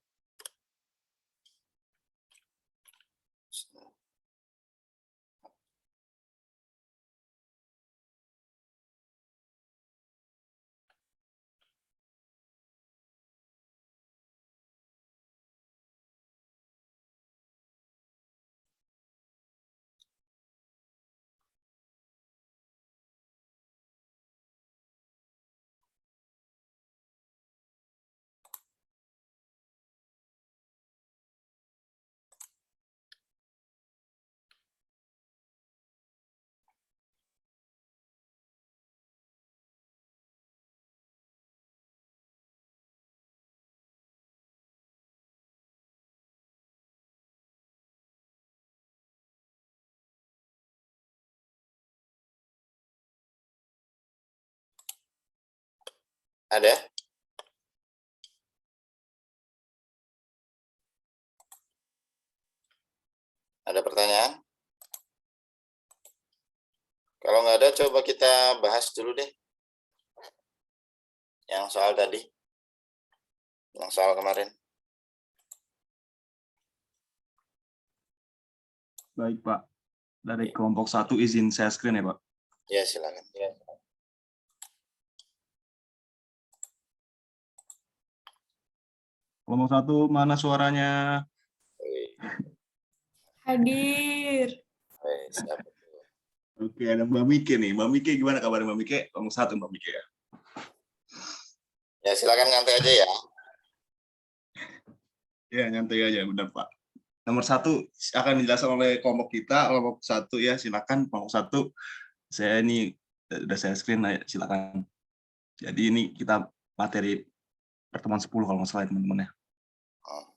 Ada? Ada pertanyaan? Kalau nggak ada, coba kita bahas dulu deh. Yang soal tadi. Yang soal kemarin. Baik, Pak. Dari kelompok 1 izin share screen ya, Pak. Ya, silakan. Ya. Kelompok 1 mana suaranya? Hadir. Siapa? Oke, ada Mbak Mike nih. Mbak Mike, gimana kabar Mbak Mike? Kelompok 1 Mbak Mike ya. Ya, silakan nyantai aja ya. Ya, nyantai aja, benar Pak. Nomor 1 akan dijelaskan oleh kelompok kita, kelompok 1 ya, silakan kelompok 1. Saya ini udah saya screen, silakan. Jadi ini kita materi pertemuan 10 kalau nggak salah teman-teman ya. Oh.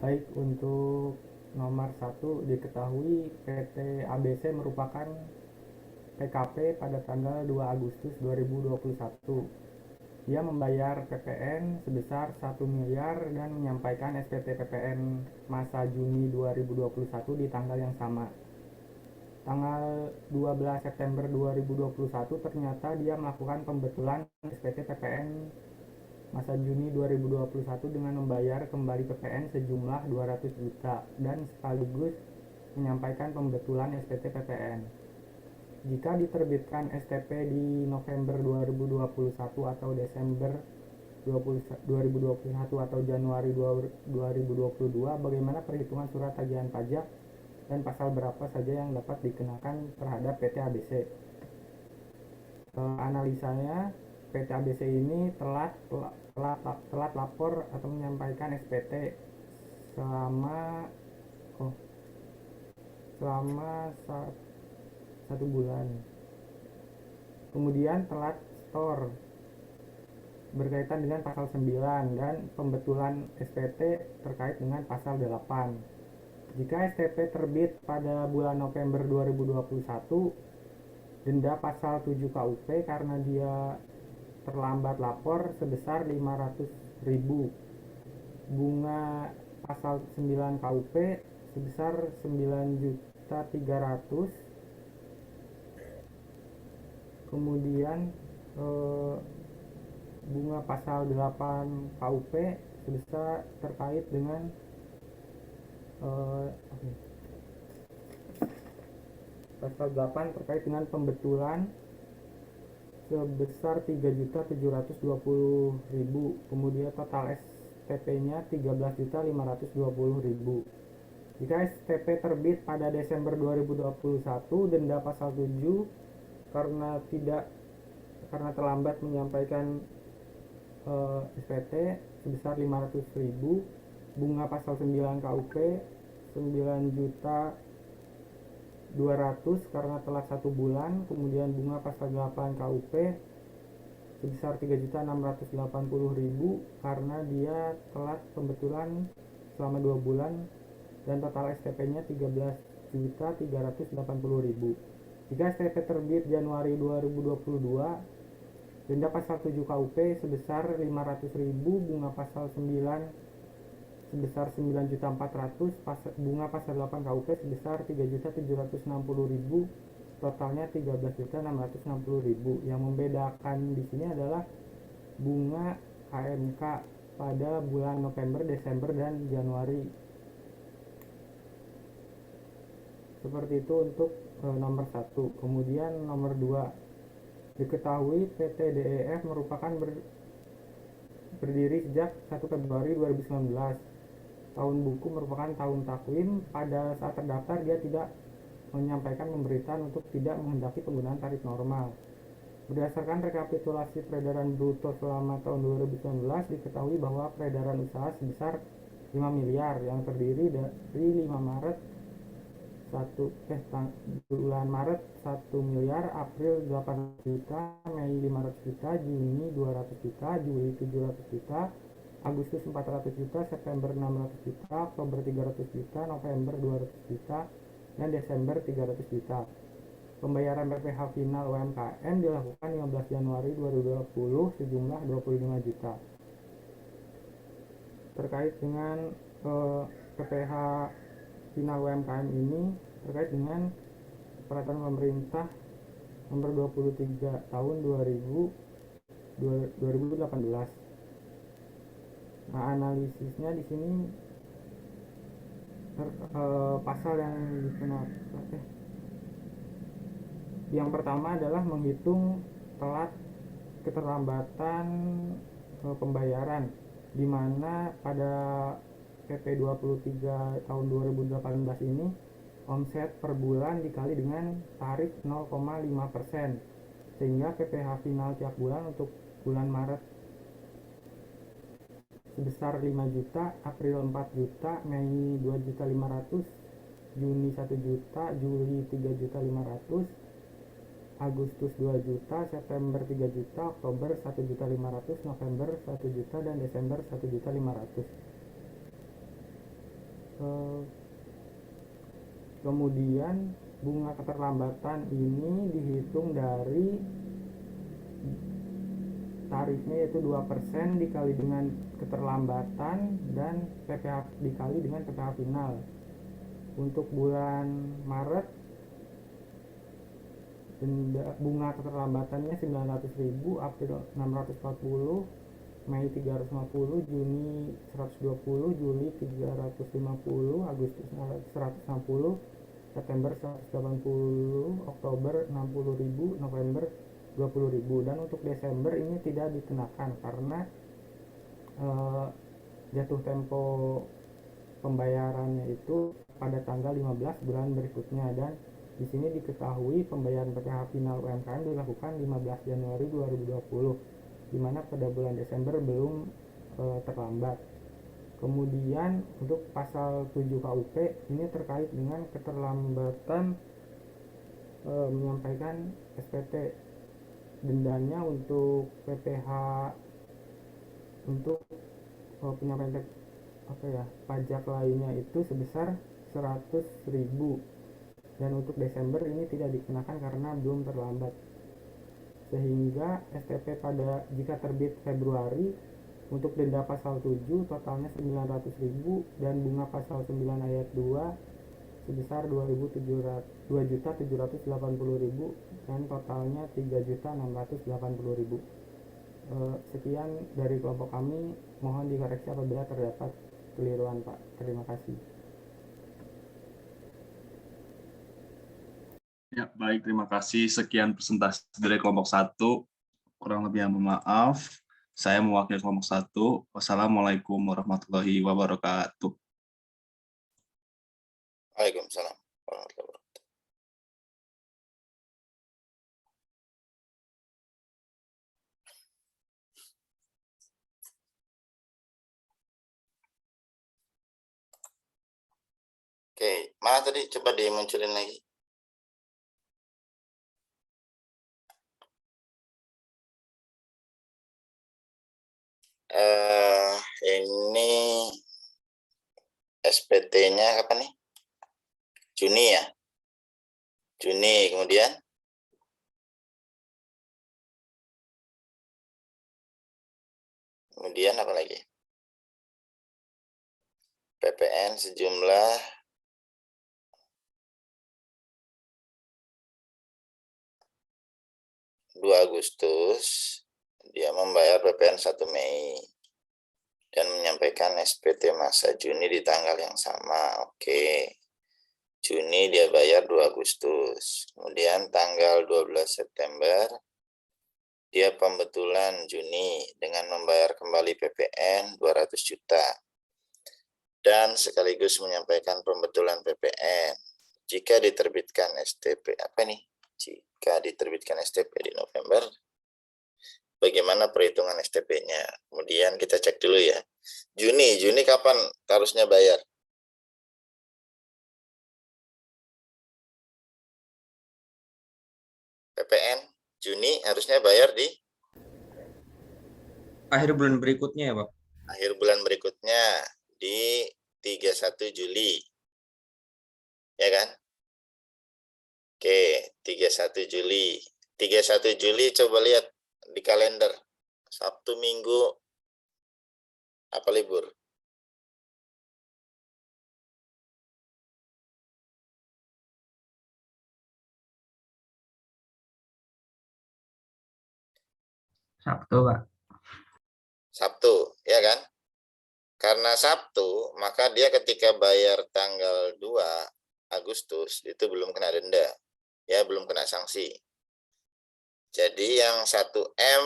Baik, untuk nomor 1 diketahui PT ABC merupakan PKP pada tanggal 2 Agustus 2021. Dia membayar PPN sebesar 1 miliar dan menyampaikan SPT PPN masa Juni 2021 di tanggal yang sama. Tanggal 12 September 2021 ternyata dia melakukan pembetulan SPT PPN masa Juni 2021 dengan membayar kembali PPN sejumlah 200 juta dan sekaligus menyampaikan pembetulan SPT PPN. Jika diterbitkan STP di November 2021 atau Desember 2021 atau Januari 2022, bagaimana perhitungan surat tagihan pajak dan pasal berapa saja yang dapat dikenakan terhadap PT ABC? Analisanya, PT ABC ini telat lapor atau menyampaikan SPT selama 1 bulan. Kemudian telat store berkaitan dengan pasal 9 dan pembetulan SPT terkait dengan pasal 8. Jika STP terbit pada bulan November 2021, denda pasal 7 KUP karena dia terlambat lapor sebesar 500.000. Bunga pasal 9 KUP sebesar 9.300.000. Kemudian bunga pasal 8 KUP sebesar terkait dengan pasal 8 terkait dengan pembetulan sebesar 3.720.000. Kemudian total STP-nya 13.520.000. Jika STP terbit pada Desember 2021, denda pasal 7 karena terlambat menyampaikan SPT sebesar 500.000. Bunga pasal 9 KUP 9.200.000 karena telat 1 bulan. Kemudian bunga pasal 8 KUP sebesar 3.680.000 karena dia telat pembetulan selama 2 bulan dan total STP-nya 13.380.000. Jika STP terbit Januari 2022, denda pasal 7 KUP sebesar 500.000, bunga pasal 9 sebesar 9.400.000, bunga pasal 8 KUP sebesar 3.760.000, totalnya 13.660.000. Yang membedakan di sini adalah bunga KMK pada bulan November, Desember, dan Januari. Seperti itu untuk nomor 1. Kemudian nomor 2, diketahui PT DEF merupakan berdiri sejak 1 Februari 2019. Tahun buku merupakan tahun takwim. Pada saat terdaftar dia tidak menyampaikan pemberitaan untuk tidak menghendaki penggunaan tarif normal. Berdasarkan rekapitulasi peredaran bruto selama tahun 2019, diketahui bahwa peredaran usaha sebesar 5 miliar yang terdiri dari 5 Maret bulan Maret 1 miliar, April 800 juta, Mei 500 juta, Juni 200 juta, Juli 700 juta, Agustus 400 juta, September 600 juta, Oktober 300 juta, November 200 juta, dan Desember 300 juta. Pembayaran PPh final UMKM dilakukan 15 Januari 2020 sejumlah 25 juta. Terkait dengan PPh final UMKM ini terkait dengan peraturan pemerintah nomor 23 tahun 2018. Nah, analisisnya di sini pasal yang dikenakan. Yang pertama adalah menghitung telat keterlambatan pembayaran, di mana pada PP 23 tahun 2018 ini omset per bulan dikali dengan tarif 0,5%, sehingga PPh final tiap bulan untuk bulan Maret sebesar 5 juta, April 4 juta, Mei 2.500.000, Juni 1 juta, Juli 3.500.000, Agustus 2 juta, September 3 juta, Oktober 1.500.000, November 1 juta, dan Desember 1.500.000. Kemudian bunga keterlambatan ini dihitung dari tarifnya, yaitu 2% dikali dengan keterlambatan dan PPh dikali dengan PPh final. Untuk bulan Maret bunga keterlambatannya 900.000, April 640, Mei 350, Juni 120, Juli 350, Agustus 160, September 180, Oktober 60.000, November 20.000. Dan untuk Desember ini tidak dikenakan karena jatuh tempo pembayarannya itu pada tanggal 15 bulan berikutnya. Dan di sini diketahui pembayaran PPh final UMKM dilakukan 15 Januari 2020, di mana pada bulan Desember belum terlambat. Kemudian untuk pasal 7 KUP ini terkait dengan keterlambatan menyampaikan SPT. Dendanya untuk PPh untuk penyampaian pajak lainnya itu sebesar 100.000. Dan untuk Desember ini tidak dikenakan karena belum terlambat, sehingga STP jika terbit Februari untuk denda pasal 7 totalnya 900.000 dan bunga pasal 9 ayat 2 sebesar 2.780.000 dan totalnya 3.680.000. Sekian dari kelompok kami, mohon dikoreksi apabila terdapat keliruan, Pak. Terima kasih. Ya, baik, terima kasih. Sekian presentasi dari kelompok 1. Kurang lebih mohon maaf. Saya mewakili kelompok 1. Wassalamualaikum warahmatullahi wabarakatuh. Waalaikumsalam warahmatullahi wabarakatuh. Oke, mana tadi? Coba dimunculin lagi. Ini SPT-nya kapan nih? Juni ya? Juni, kemudian apa lagi? PPN sejumlah 2 Agustus, dia membayar PPN 1 Mei dan menyampaikan SPT masa Juni di tanggal yang sama. Oke. Juni dia bayar 2 Agustus. Kemudian tanggal 12 September dia pembetulan Juni dengan membayar kembali PPN 200 juta. Dan sekaligus menyampaikan pembetulan PPN. Jika diterbitkan STP Jika diterbitkan STP di November, bagaimana perhitungan STP-nya? Kemudian kita cek dulu ya. Juni kapan harusnya bayar? PPN Juni harusnya bayar di akhir bulan berikutnya ya, Pak. Akhir bulan berikutnya di 31 Juli. Ya kan? Oke, 31 Juli. 31 Juli coba lihat di kalender. Sabtu Minggu apa libur? Sabtu, Pak. Sabtu, ya kan? Karena Sabtu, maka dia ketika bayar tanggal 2 Agustus itu belum kena denda. Ya, belum kena sanksi. Jadi yang 1M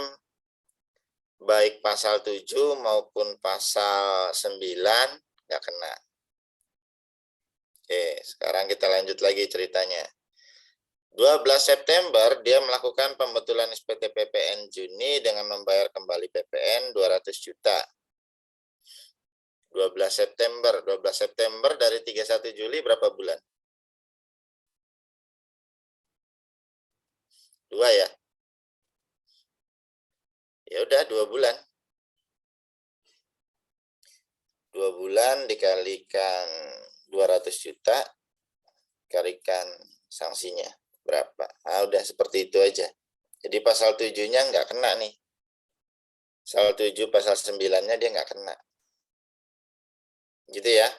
baik pasal 7 maupun pasal 9 nggak kena. Oke, sekarang kita lanjut lagi ceritanya. 12 September dia melakukan pembetulan SPT PPN Juni dengan membayar kembali PPN 200 juta. 12 September dari 31 Juli berapa bulan? 2 ya? Ya udah 2 bulan. 2 bulan dikalikan 200 juta, kalikan sanksinya berapa? Ah, udah seperti itu aja. Jadi pasal 7-nya nggak kena nih. Pasal 7, pasal 9-nya dia nggak kena. Gitu ya.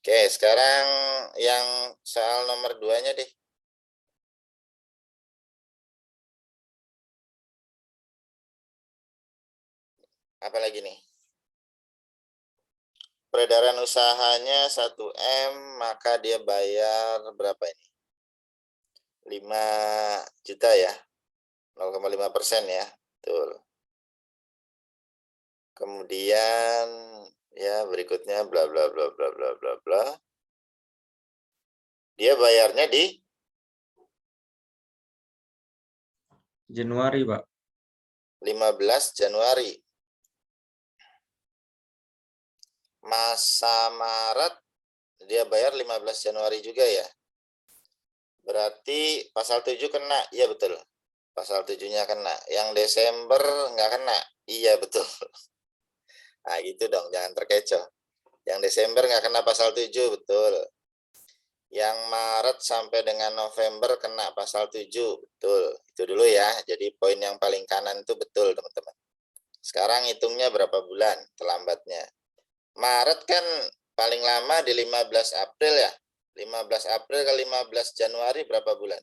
Oke, sekarang yang soal nomor 2-nya deh. Apa lagi nih? Peredaran usahanya 1M, maka dia bayar berapa ini? 5 juta ya. 0,5% ya. Betul. Kemudian ya berikutnya bla bla bla bla bla bla bla. Dia bayarnya di Januari, Pak. 15 Januari. Masa Maret dia bayar 15 Januari juga ya. Berarti pasal 7 kena. Iya betul. Pasal 7-nya kena. Yang Desember nggak kena. Iya betul. Nah gitu dong, jangan terkecoh. Yang Desember nggak kena pasal 7, betul. Yang Maret sampai dengan November kena pasal 7, betul. Itu dulu ya. Jadi poin yang paling kanan itu betul, teman-teman. Sekarang hitungnya berapa bulan terlambatnya. Maret kan paling lama di 15 April ya. 15 April ke 15 Januari berapa bulan?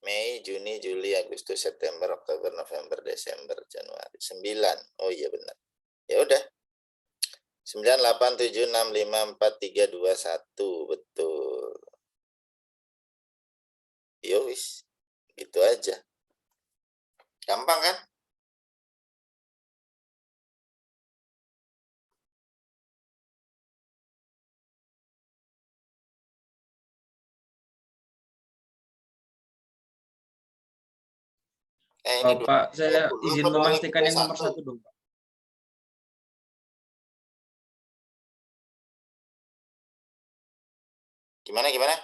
Mei, Juni, Juli, Agustus, September, Oktober, November, Desember, Januari. 9. Oh iya benar. Ya udah. 9, 8, 7, 6, 5, 4, 3, 2, 1. Betul. Yowis. Gitu aja. Gampang kan? Ini Pak, saya 20, izin apa memastikan yang nomor 2021? 1 dong, Pak. Gimana, gimana?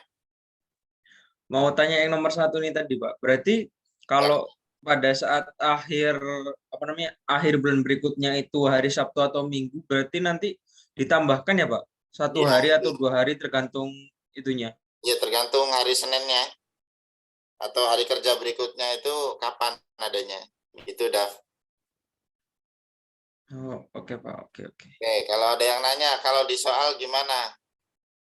Mau tanya yang nomor 1 nih tadi, Pak. Berarti kalau pada saat akhir akhir bulan berikutnya itu hari Sabtu atau Minggu, berarti nanti ditambahkan ya, Pak? 1 Ya, hari atau 2 hari tergantung itunya. ya tergantung hari Seninnya. Atau hari kerja berikutnya itu kapan adanya. Itu Dav. Oh, oke, Pak. Oke. Oke, kalau ada yang nanya, kalau di soal gimana?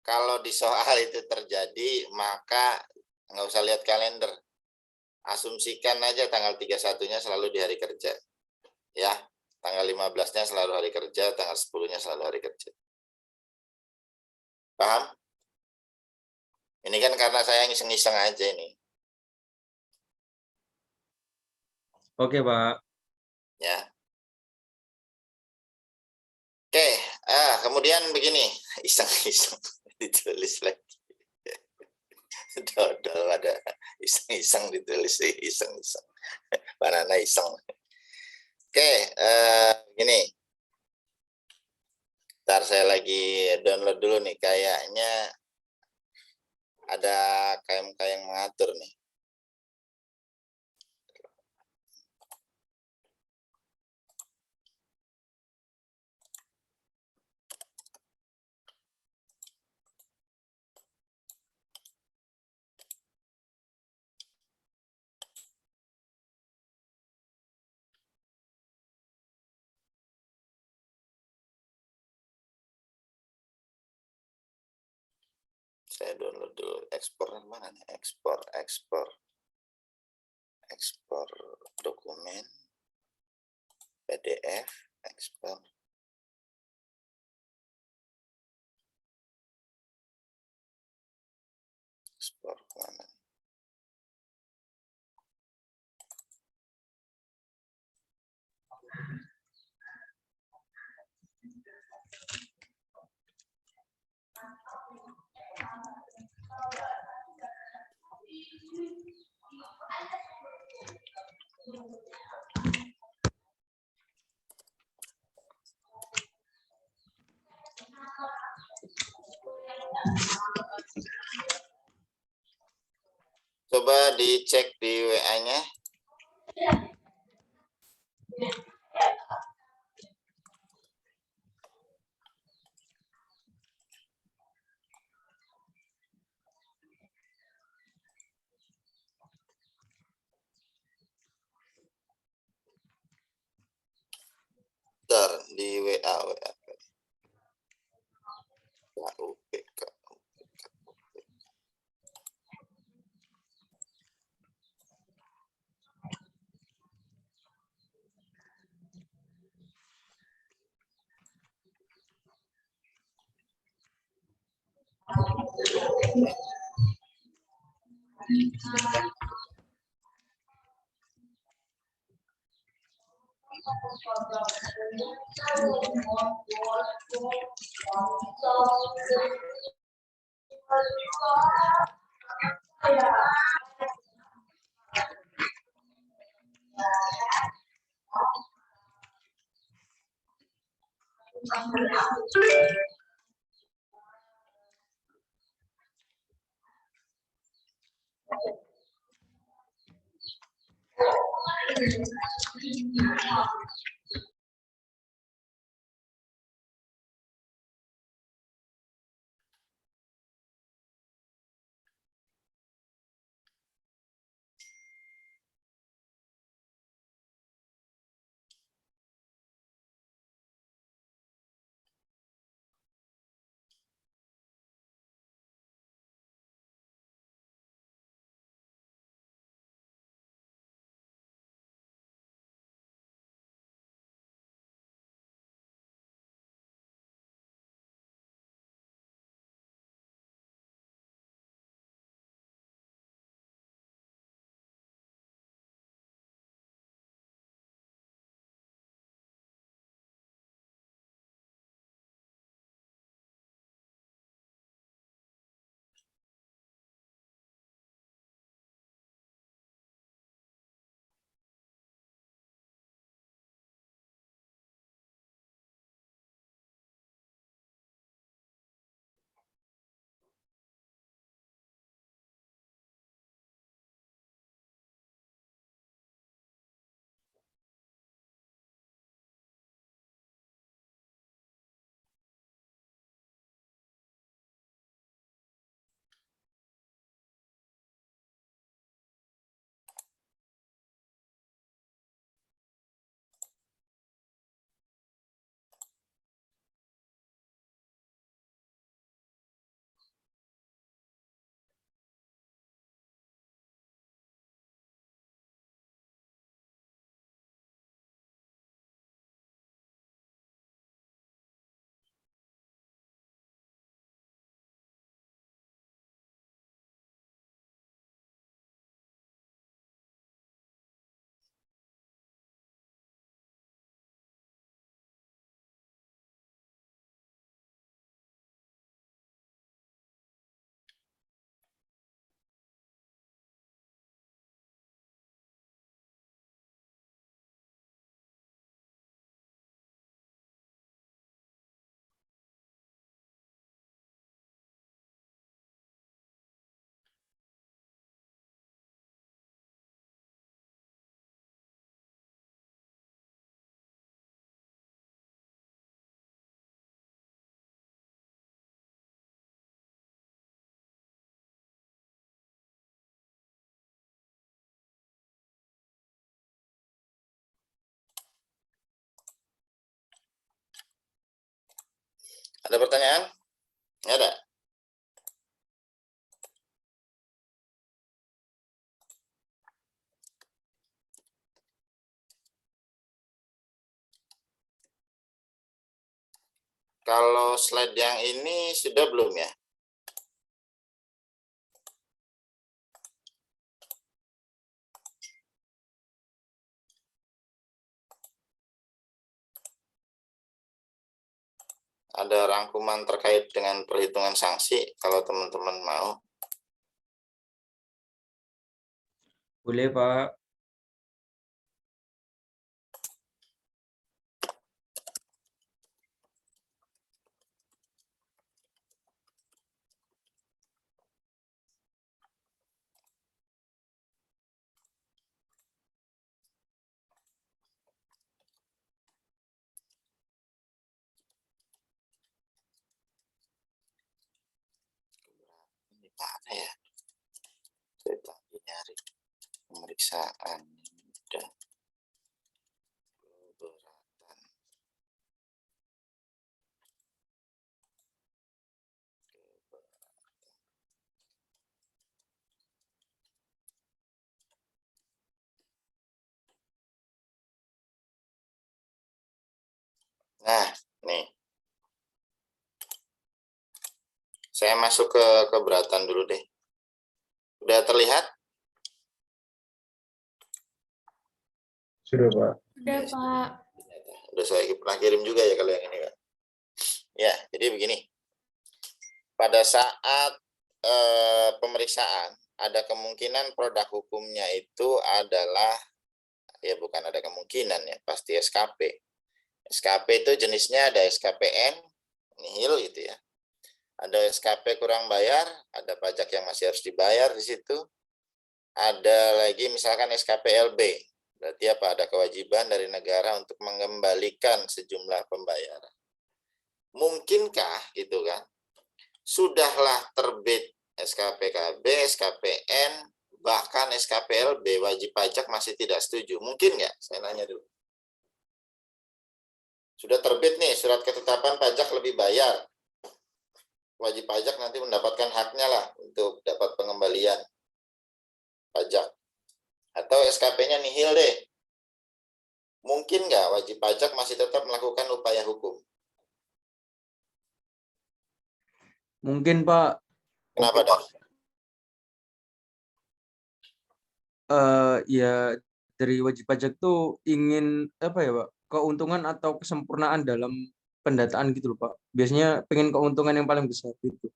Kalau di soal itu terjadi, maka nggak usah lihat kalender. Asumsikan aja tanggal 31-nya selalu di hari kerja. Ya, tanggal 15-nya selalu hari kerja, tanggal 10-nya selalu hari kerja. Paham? Ini kan karena saya iseng-iseng aja ini. Oke, Pak. Ya. Oke, kemudian begini, iseng-iseng ditulis lagi. Dodol ada iseng-iseng ditulis, iseng-iseng. Banana iseng. Oke, gini. Ntar saya lagi download dulu nih, kayaknya ada KMK yang mengatur nih. Saya download dulu, ekspor mana nih? Ekspor dokumen, PDF, ekspor. Ekspor mana? Coba dicek di WA-nya. Bentar, di WA. KUPK. Ada pertanyaan? Nggak ada. Kalau slide yang ini sudah belum ya? ada rangkuman terkait dengan perhitungan sanksi kalau teman-teman mau. Boleh, Pak. Ini mana ya? Saya tadi nyari pemeriksaan. Udah. Keberatan. Nah, nih. Saya masuk ke keberatan dulu deh. Udah terlihat? Sudah, Pak. Udah, Pak. Udah saya pernah kirim juga ya kalau yang ini kan. Ya, jadi begini. Pada saat pemeriksaan, ada kemungkinan produk hukumnya itu adalah, ya bukan ada kemungkinan ya, pasti SKP. SKP itu jenisnya ada SKPN, nihil gitu ya. Ada SKP kurang bayar, ada pajak yang masih harus dibayar di situ. Ada lagi misalkan SKPLB, berarti apa? Ada kewajiban dari negara untuk mengembalikan sejumlah pembayaran. Mungkinkah gitu kan? Sudahlah terbit SKPKB, SKPN, bahkan SKPLB, wajib pajak masih tidak setuju. Mungkin nggak? Saya nanya dulu. Sudah terbit nih surat ketetapan pajak lebih bayar. Wajib pajak nanti mendapatkan haknya lah untuk dapat pengembalian pajak. Atau SKP-nya nihil deh. Mungkin nggak wajib pajak masih tetap melakukan upaya hukum? Mungkin, Pak. Kenapa, Pak? Ya dari wajib pajak tuh ingin apa ya, Pak? Keuntungan atau kesempurnaan dalam pendataan gitu loh, Pak. Biasanya pengen keuntungan yang paling besar gitu.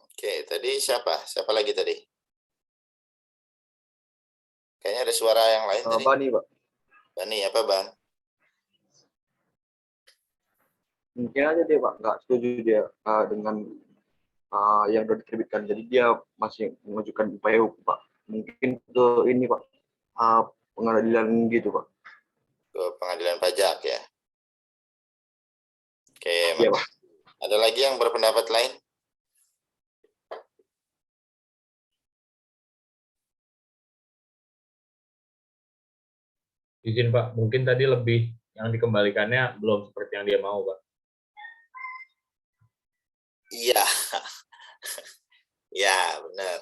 Oke, tadi siapa? Siapa lagi tadi? Kayaknya ada suara yang lain tadi. Bani, Pak. Bani, apa Ban? Mungkin aja dia, Pak, nggak setuju dia dengan yang sudah diterbitkan. Jadi dia masih mengajukan upaya hukum, Pak. Mungkin ke ini, Pak, pengadilan gitu, Pak. Ke pengadilan pajak ya. Oke, Iya, Pak. ada lagi yang berpendapat lain? Izin, Pak. Mungkin tadi lebih yang dikembalikannya belum seperti yang dia mau, Pak. Iya. Ya, benar.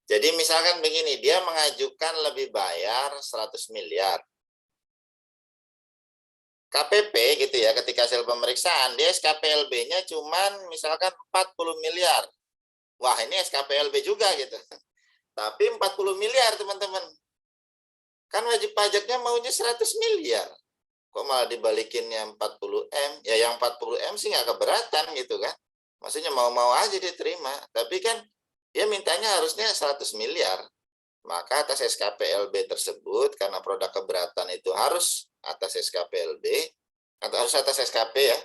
Jadi misalkan begini, dia mengajukan lebih bayar 100 miliar. KPP gitu ya, ketika hasil pemeriksaan, dia SKPLB-nya cuman misalkan 40 miliar. Wah, ini SKPLB juga gitu. Tapi 40 miliar, teman-teman. Kan wajib pajaknya maunya 100 miliar. Kok malah dibalikinnya 40M? Ya yang 40M sih nggak keberatan gitu kan. Maksudnya mau-mau aja diterima. Tapi kan dia mintanya harusnya 100 miliar. Maka atas SKPLB tersebut, karena produk keberatan itu harus atas SKPLB, atau harus atas SKP ya,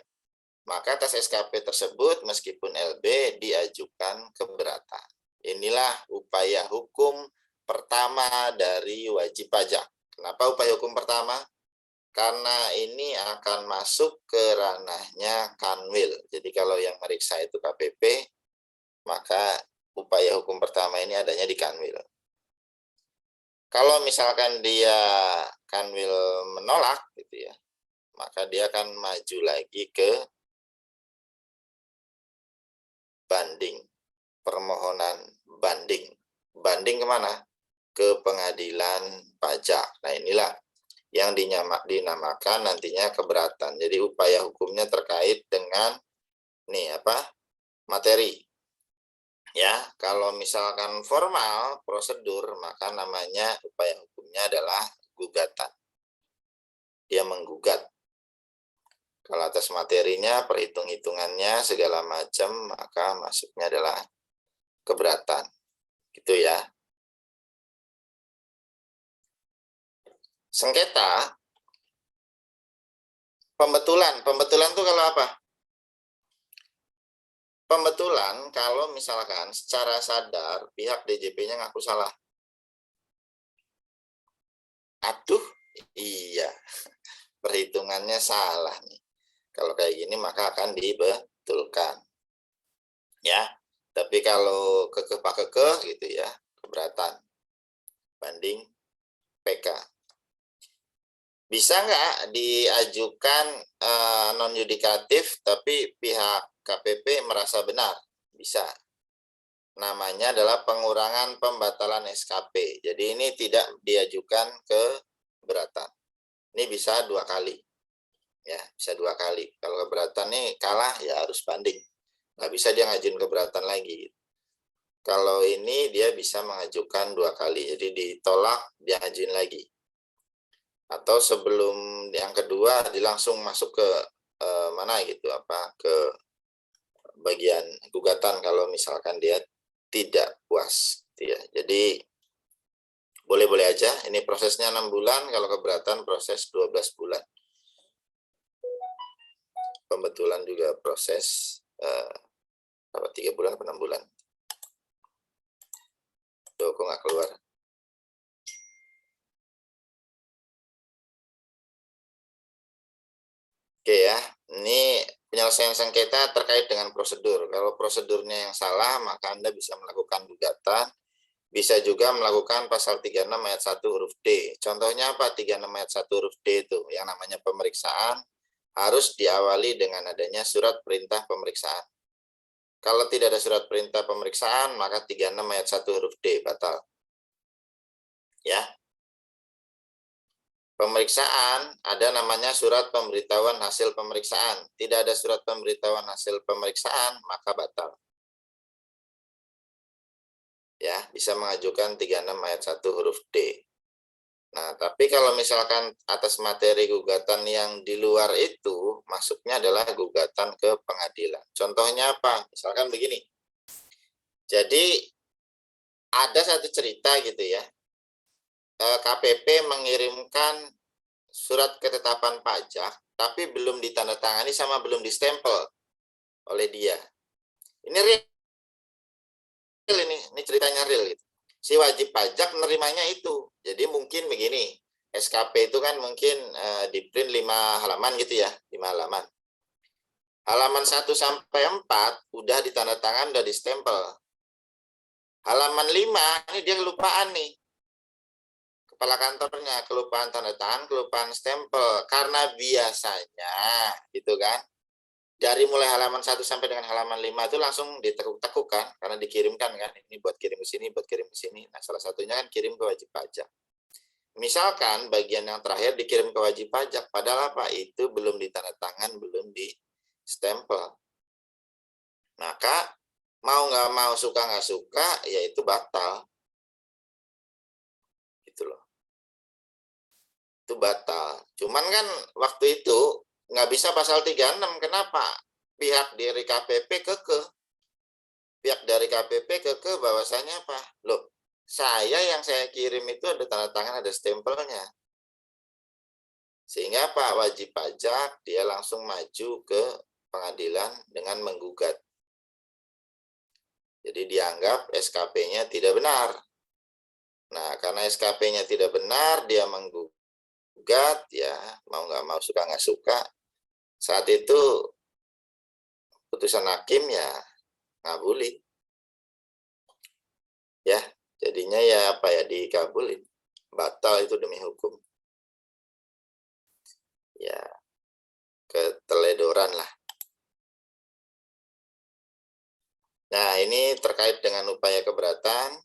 maka atas SKP tersebut meskipun LB diajukan keberatan. Inilah upaya hukum pertama dari wajib pajak. Kenapa upaya hukum pertama? Karena ini akan masuk ke ranahnya Kanwil. Jadi kalau yang meriksa itu KPP, maka upaya hukum pertama ini adanya di Kanwil. Kalau misalkan dia Kanwil menolak gitu ya, maka dia akan maju lagi ke banding, permohonan banding. Banding kemana? Ke pengadilan pajak. Nah inilah yang dinamakan nantinya keberatan. Jadi upaya hukumnya terkait dengan nih apa? Materi. Ya, kalau misalkan formal prosedur, maka namanya upaya hukumnya adalah gugatan. Dia menggugat. Kalau atas materinya, perhitung-hitungannya, segala macam, maka masuknya adalah keberatan. Gitu ya. Sengketa, pembetulan. Pembetulan itu kalau apa? Pembetulan kalau misalkan secara sadar pihak DJP-nya ngaku salah. Aduh, iya, perhitungannya salah nih. Kalau kayak gini maka akan dibetulkan. Ya, tapi kalau kekeh pak kekeh gitu ya, keberatan banding PK. Bisa nggak diajukan non yudikatif tapi pihak KPP merasa benar? Bisa. Namanya adalah pengurangan pembatalan SKP. Jadi ini tidak diajukan keberatan. Ini bisa 2 kali. Ya, bisa 2 kali. Kalau keberatan nih kalah ya harus banding. Nggak bisa dia ngajuin keberatan lagi. Kalau ini dia bisa mengajukan 2 kali. Jadi ditolak, dia ngajuin lagi. Atau sebelum yang kedua dia langsung masuk ke mana gitu, ke bagian gugatan kalau misalkan dia tidak puas ya. Jadi boleh-boleh aja, ini prosesnya 6 bulan, kalau keberatan proses 12 bulan. Pembetulan juga proses 3 bulan atau 6 bulan. Tuh, kok nggak keluar. Oke ya, ini penyelesaian sengketa terkait dengan prosedur. Kalau prosedurnya yang salah, maka Anda bisa melakukan gugatan, bisa juga melakukan pasal 36 ayat 1 huruf D. Contohnya apa? 36 ayat 1 huruf D itu, yang namanya pemeriksaan, harus diawali dengan adanya surat perintah pemeriksaan. Kalau tidak ada surat perintah pemeriksaan, maka 36 ayat 1 huruf D batal. Ya. Pemeriksaan, ada namanya surat pemberitahuan hasil pemeriksaan. Tidak ada surat pemberitahuan hasil pemeriksaan, maka batal. Ya, bisa mengajukan 36 ayat 1 huruf D. Nah, tapi kalau misalkan atas materi gugatan yang di luar itu, masuknya adalah gugatan ke pengadilan. Contohnya apa? Misalkan begini. Jadi, ada satu cerita gitu ya. KPP mengirimkan surat ketetapan pajak, tapi belum ditandatangani sama belum distempel oleh dia. Ini real ini ceritanya real gitu. Si wajib pajak menerimanya itu. Jadi mungkin begini, SKP itu kan mungkin di print 5 halaman gitu ya, 5 halaman. Halaman 1 sampai 4 udah ditandatangan, udah distempel. Halaman 5 ini dia kelupaan nih. Kepala kantornya kelupaan tanda tangan, kelupaan stempel. Karena biasanya gitu kan, dari mulai halaman 1 sampai dengan halaman 5 itu langsung ditekuk-tekuk kan, karena dikirimkan kan, ini buat kirim ke sini, buat kirim ke sini. Nah, salah satunya kan kirim ke wajib pajak. Misalkan bagian yang terakhir dikirim ke wajib pajak, padahal apa? Itu belum ditandatangan, belum di stempel. Maka mau nggak mau, suka nggak suka, ya itu batal. Gitu loh. Itu batal. Cuman kan waktu itu nggak bisa pasal 36. Kenapa? Pihak dari KPP kekeh. Pihak dari KPP kekeh bahwasanya apa? Loh, yang saya kirim itu ada tanda tangan, ada stempelnya. Sehingga Pak wajib pajak dia langsung maju ke pengadilan dengan menggugat. Jadi dianggap SKP-nya tidak benar. Nah, karena SKP-nya tidak benar, dia menggugat, ya mau nggak mau, suka nggak suka. Saat itu putusan hakim ya ngabulin. Ya, jadinya ya apa ya, dikabulin. Batal itu demi hukum. Ya, keteledoran lah. Nah, ini terkait dengan upaya keberatan.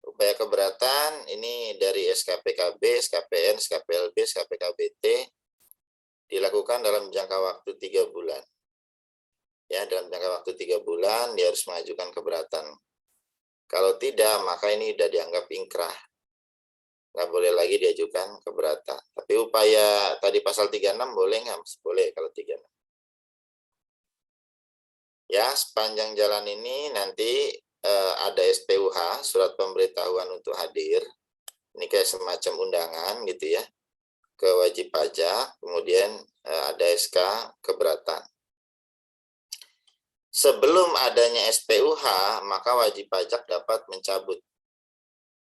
Upaya keberatan ini dari SKPKB, SKPN, SKPLB, SKPKBT dilakukan dalam jangka waktu 3 bulan. Ya, dalam jangka waktu 3 bulan dia harus mengajukan keberatan. Kalau tidak, maka ini sudah dianggap ingkrah. nggak boleh lagi diajukan keberatan. Tapi upaya tadi pasal 36 boleh nggak? Mas? Boleh kalau 36. Ya, sepanjang jalan ini nanti ada SPUH, surat pemberitahuan untuk hadir. Ini kayak semacam undangan gitu ya, ke wajib pajak, kemudian ada SK keberatan. Sebelum adanya SPUH, maka wajib pajak dapat mencabut.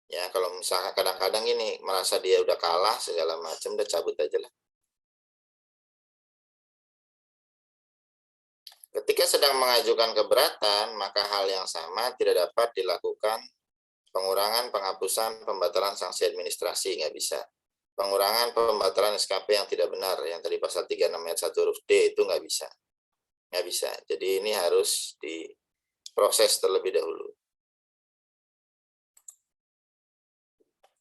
Ya, kalau misalnya kadang-kadang ini merasa dia udah kalah segala macam, udah cabut aja lah. Ketika sedang mengajukan keberatan, maka hal yang sama tidak dapat dilakukan. Pengurangan, penghapusan, pembatalan sanksi administrasi, nggak bisa. Pengurangan, pembatalan SKP yang tidak benar, yang tadi pasal 36 ayat 1 huruf D itu nggak bisa. Nggak bisa. Jadi ini harus diproses terlebih dahulu.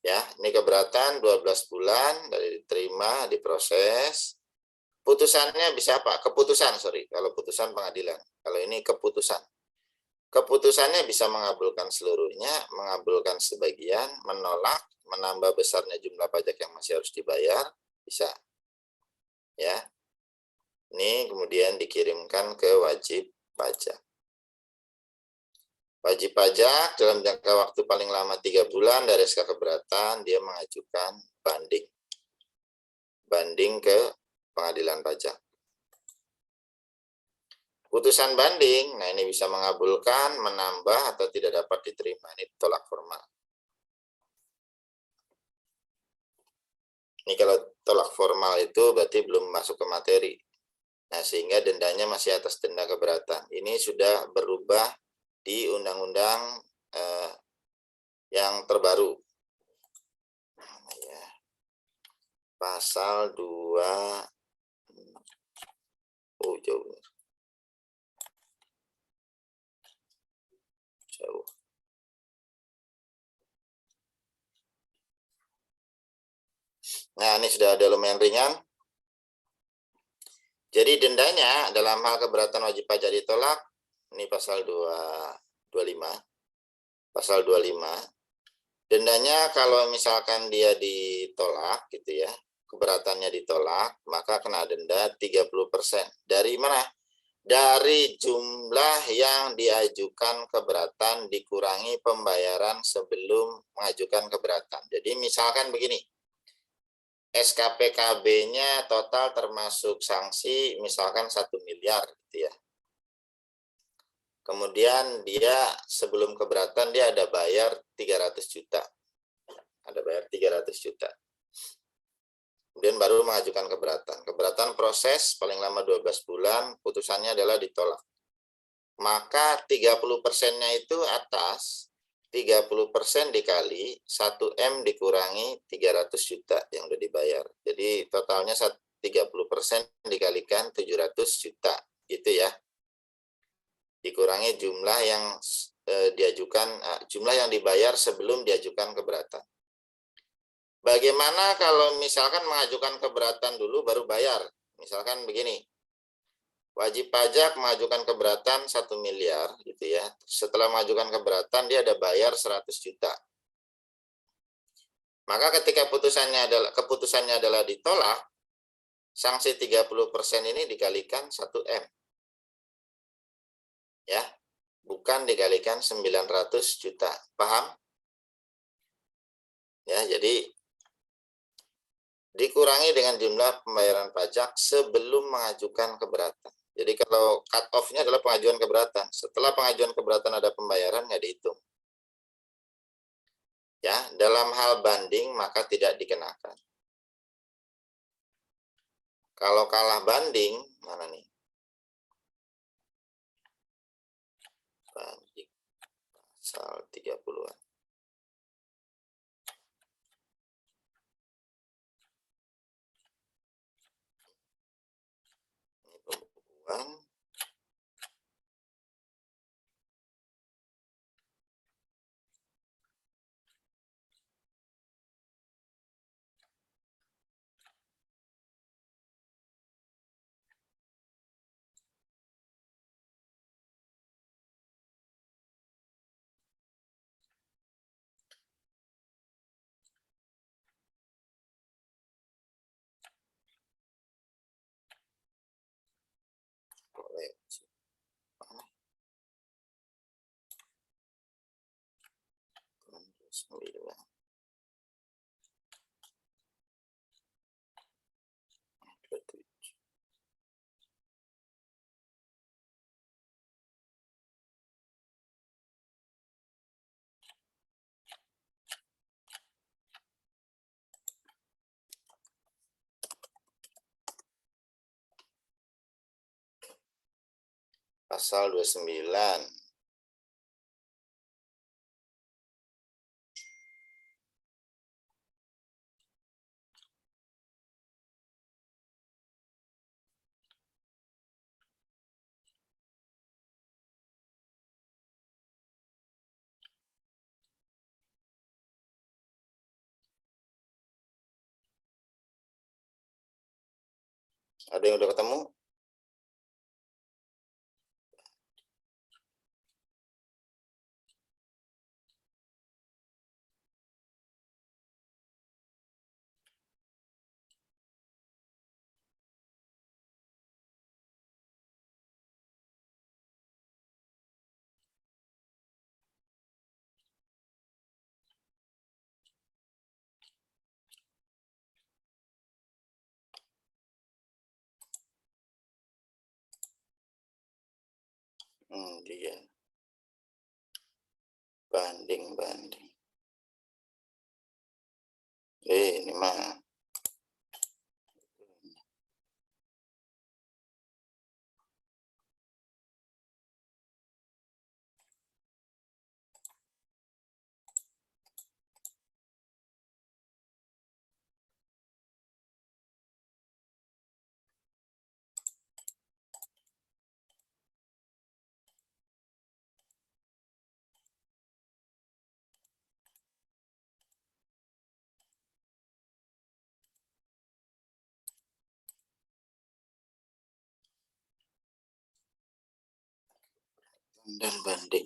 Ya, ini keberatan 12 bulan dari diterima, diproses. Putusannya bisa apa? Keputusan, sorry. Kalau putusan pengadilan. Kalau ini keputusan. Keputusannya bisa mengabulkan seluruhnya, mengabulkan sebagian, menolak, menambah besarnya jumlah pajak yang masih harus dibayar, bisa. Ya. Ini kemudian dikirimkan ke wajib pajak. Wajib pajak dalam jangka waktu paling lama 3 bulan dari SK keberatan, dia mengajukan banding. Banding ke pengadilan pajak. Putusan banding, nah ini bisa mengabulkan, menambah, atau tidak dapat diterima. Ini tolak formal. Ini kalau tolak formal itu berarti belum masuk ke materi. Nah, sehingga dendanya masih atas denda keberatan. Ini sudah berubah di undang-undang yang terbaru. Pasal 2, jauh. Jauh. Nah, ini sudah ada lumayan ringan. Jadi dendanya dalam hal keberatan wajib pajak ditolak, ini pasal 25. Pasal 25. Dendanya kalau misalkan dia ditolak gitu ya, keberatannya ditolak, maka kena denda 30%. Dari mana? Dari jumlah yang diajukan keberatan dikurangi pembayaran sebelum mengajukan keberatan. Jadi misalkan begini, SKPKB-nya total termasuk sanksi misalkan 1 miliar gitu ya. Kemudian dia sebelum keberatan dia ada bayar 300 juta. Ada bayar 300 juta. Kemudian baru mengajukan keberatan. Keberatan proses paling lama 12 bulan, putusannya adalah ditolak. Maka 30%-nya itu atas, 30% dikali 1M dikurangi 300 juta yang udah dibayar. Jadi totalnya 30% dikalikan 700 juta, gitu ya. Dikurangi jumlah yang jumlah yang dibayar sebelum diajukan keberatan. Bagaimana kalau misalkan mengajukan keberatan dulu baru bayar? Misalkan begini, wajib pajak mengajukan keberatan 1 miliar gitu ya. Setelah mengajukan keberatan dia ada bayar 100 juta. Maka ketika keputusannya adalah ditolak, sanksi 30% ini dikalikan 1M. Ya, bukan dikalikan 900 juta. Paham? Ya, jadi dikurangi dengan jumlah pembayaran pajak sebelum mengajukan keberatan. Jadi kalau cut off-nya adalah pengajuan keberatan. Setelah pengajuan keberatan ada pembayaran, nggak dihitung. Ya, dalam hal banding maka tidak dikenakan. Kalau kalah banding, mana nih? Banding pasal 30-an. Ini pembukuan. Pasal 29. Ada yang udah ketemu? Dia banding. Ini mah dan banding.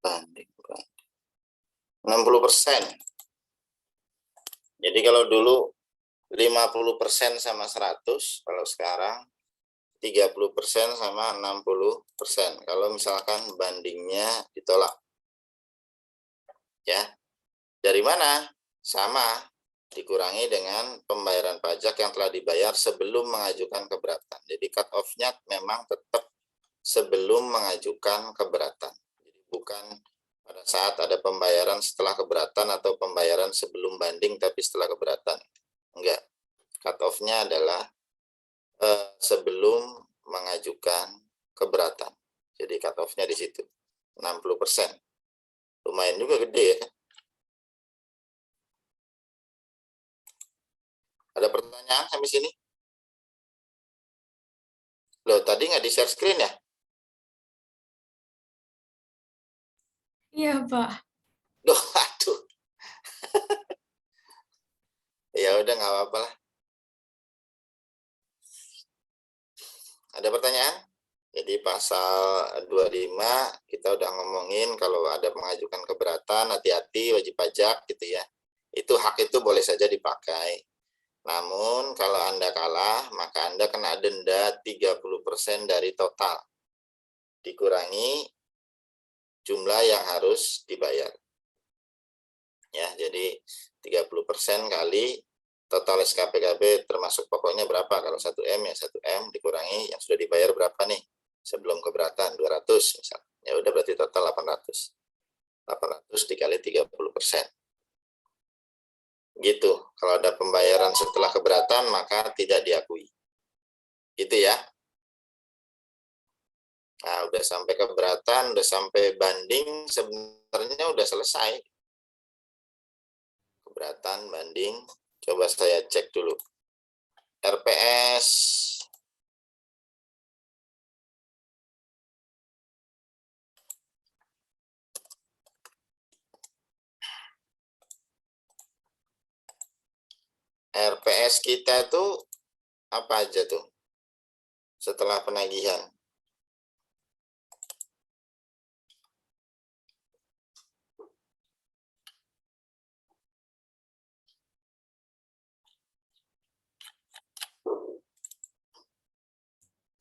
Banding. 60%. Jadi kalau dulu 50% sama 100, kalau sekarang 30% sama 60%. Kalau misalkan bandingnya ditolak. Ya. Dari mana? Sama, dikurangi dengan pembayaran pajak yang telah dibayar sebelum mengajukan keberatan. Jadi cut off-nya memang tetap sebelum mengajukan keberatan. Jadi bukan pada saat ada pembayaran setelah keberatan atau pembayaran sebelum banding tapi setelah keberatan. Enggak. Cut off-nya adalah sebelum mengajukan keberatan. Jadi cut off-nya di situ. 60%. Lumayan juga gede ya. Ada pertanyaan sampai sini? Loh, tadi nggak di-share screen ya? Iya, Pak. Loh, aduh. Ya udah, nggak apa-apa lah. Ada pertanyaan? Jadi pasal 25 kita udah ngomongin kalau ada mengajukan keberatan, hati-hati wajib pajak gitu ya. Itu hak itu boleh saja dipakai. Namun kalau Anda kalah, maka Anda kena denda 30% dari total. Dikurangi jumlah yang harus dibayar. Ya, jadi 30% kali total SKPKB termasuk pokoknya berapa? Kalau 1M ya 1M dikurangi yang sudah dibayar berapa nih? Sebelum keberatan 200 misalnya. Ya udah berarti total 800. 800 dikali 30%. Gitu. Kalau ada pembayaran setelah keberatan maka tidak diakui. Gitu ya. Nah, udah sampai keberatan, udah sampai banding, sebenarnya udah selesai. Keberatan, banding, coba saya cek dulu. RPS kita tuh apa aja tuh setelah penagihan?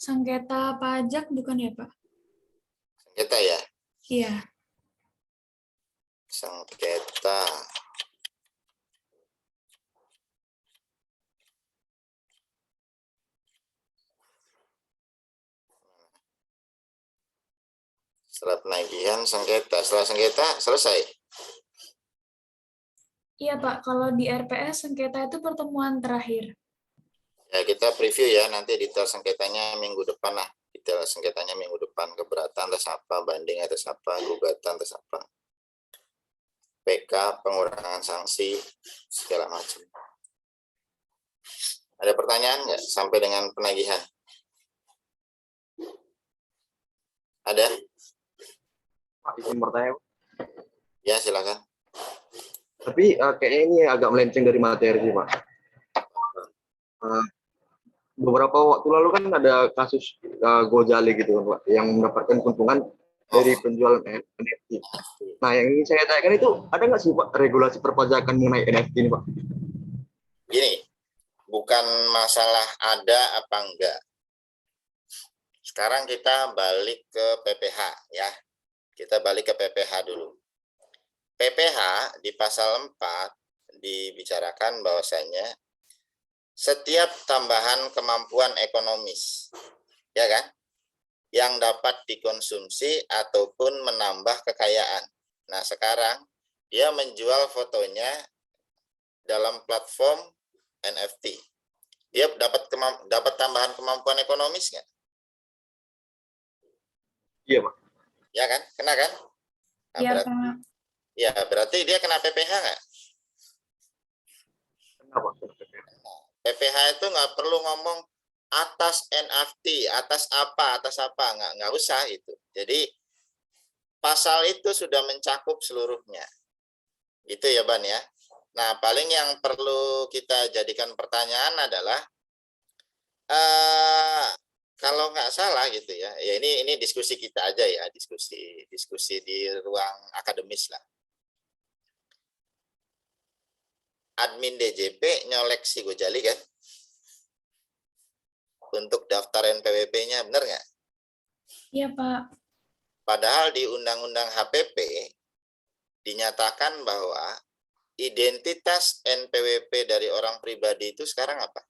sengketa pajak bukan ya, Pak? Sengketa ya, Iya. sengketa. Setelah penagihan sengketa, setelah sengketa selesai. Iya, Pak. Kalau di RPS sengketa itu pertemuan terakhir. Ya, kita preview ya, nanti detail sengketanya minggu depan lah. Detail sengketanya minggu depan, keberatan atas apa, banding atas apa, gugatan atas apa. PK, pengurangan sanksi, segala macam. Ada pertanyaan nggak sampai dengan penagihan? Ada? Pak, izin bertanya. Ya, silakan. Tapi kayaknya ini agak melenceng dari materi sih, Pak. Beberapa waktu lalu kan ada kasus Gojali gitu kan, Pak, yang mendapatkan keuntungan dari penjualan NFT. Nah, yang ingin saya tanyakan itu, ada nggak sih, Pak, regulasi perpajakan mengenai NFT ini, Pak? Gini, bukan masalah ada apa enggak. Sekarang kita balik ke PPH ya. Kita balik ke PPH dulu. PPH di pasal 4 dibicarakan bahwasanya setiap tambahan kemampuan ekonomis, ya kan, yang dapat dikonsumsi ataupun menambah kekayaan. Nah, sekarang dia menjual fotonya dalam platform NFT. Dia dapat tambahan kemampuan ekonomis nggak? Iya, Pak. Ya kan, kena kan? Nah, Iya, berarti, Pak. ya, berarti dia kena PPH nggak? Kenapa? PPH itu nggak perlu ngomong atas NFT, atas apa, nggak usah itu. Jadi pasal itu sudah mencakup seluruhnya. Gitu ya, Ban ya. Nah, paling yang perlu kita jadikan pertanyaan adalah kalau nggak salah gitu ya. Ya ini diskusi kita aja ya, diskusi di ruang akademis lah. Admin DJP nyolek si Gojali kan? Untuk daftar NPWP-nya, benar nggak? Iya, Pak. Padahal di Undang-Undang HPP dinyatakan bahwa identitas NPWP dari orang pribadi itu sekarang apa?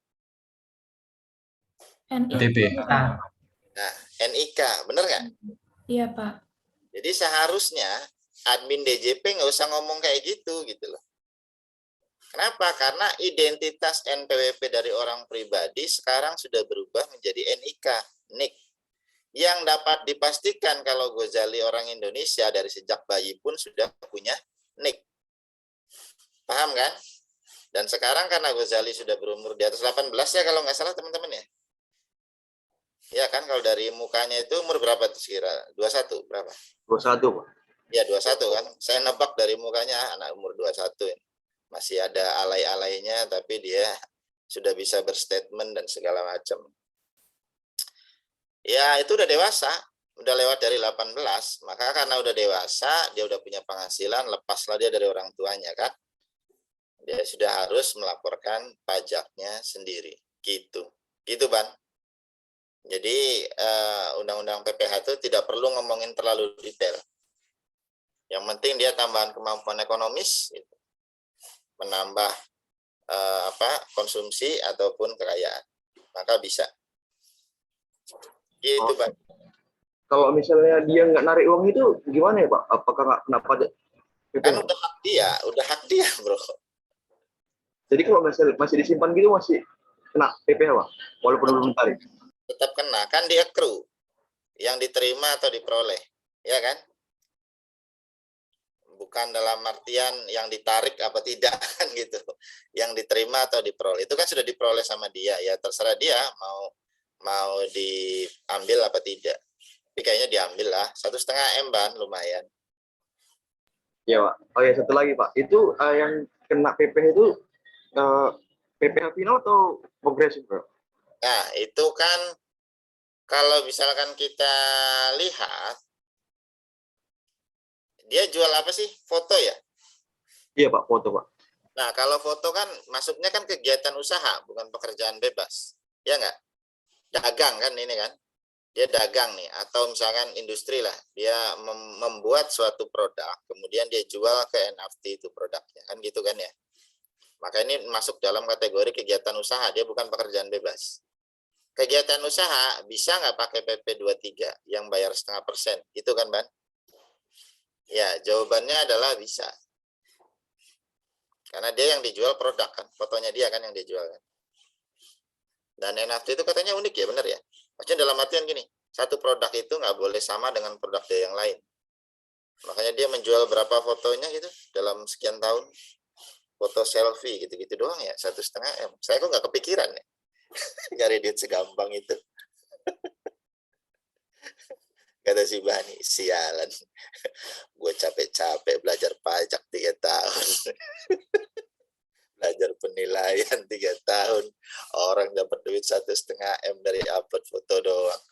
KTP. Nah, NIK, benar nggak? Iya, Pak. Jadi seharusnya admin DJP nggak usah ngomong kayak gitu loh. Kenapa? Karena identitas NPWP dari orang pribadi sekarang sudah berubah menjadi NIK, NIK. Yang dapat dipastikan kalau Gojali orang Indonesia dari sejak bayi pun sudah punya NIK. Paham kan? Dan sekarang karena Gojali sudah berumur di atas 18 ya kalau nggak salah teman-teman ya. Ya kan, kalau dari mukanya itu umur berapa tuh sekira? 21 berapa? 21, Pak. Ya 21 kan. Saya nebak dari mukanya anak umur 21 ya. Masih ada alay-alaynya, tapi dia sudah bisa berstatement dan segala macam. Ya, itu udah dewasa, udah lewat dari 18, maka karena udah dewasa, dia udah punya penghasilan, lepaslah dia dari orang tuanya kan. Dia sudah harus melaporkan pajaknya sendiri, gitu. Gitu, Ban. Jadi, Undang-Undang PPH itu tidak perlu ngomongin terlalu detail. Yang penting dia tambahan kemampuan ekonomis, gitu. Menambah konsumsi ataupun kekayaan, maka bisa gitu, Pak. Kalau misalnya dia nggak narik uang itu gimana ya, Pak? Apakah nggak kena pajak? Kan udah hak dia bro. Jadi kalau misalnya masih disimpan gitu masih kena PPH, Pak, walaupun belum tarik. Tetap kena, kan dia accrue yang diterima atau diperoleh, ya kan? Bukan dalam artian yang ditarik apa tidak kan gitu, yang diterima atau diperoleh itu kan sudah diperoleh sama dia, ya terserah dia mau diambil apa tidak. Tapi kayaknya diambil lah, 1,5 M Ban, lumayan. Ya, Pak. Oh ya, satu lagi, Pak, itu yang kena PPH itu PPH final atau progresif, Bro? Nah itu kan kalau misalkan kita lihat dia jual apa sih, foto ya? Iya, Pak, foto, Pak. Nah, kalau foto kan masuknya kan kegiatan usaha, bukan pekerjaan bebas. Ya nggak? Dagang kan ini kan? dia dagang nih, atau misalkan industri lah, dia membuat suatu produk, kemudian dia jual ke NFT itu produknya, kan gitu kan ya. Maka ini masuk dalam kategori kegiatan usaha, dia bukan pekerjaan bebas. Kegiatan usaha bisa nggak pakai PP 23 yang bayar 0,5%, gitu kan Ban? Ya, jawabannya adalah bisa. Karena dia yang dijual produk kan, fotonya dia kan yang dijual kan. Dan NFT itu katanya unik ya, benar ya? Maksudnya dalam artian gini, satu produk itu nggak boleh sama dengan produk dia yang lain. Makanya dia menjual berapa fotonya gitu dalam sekian tahun. Foto selfie gitu-gitu doang ya, 1,5 M. Saya kok nggak kepikiran ya, nyari duit segampang itu. Kata si Bani, sialan. Gue capek-capek belajar pajak 3 tahun. Belajar penilaian 3 tahun. Orang dapat duit 1,5 M dari upload foto doang.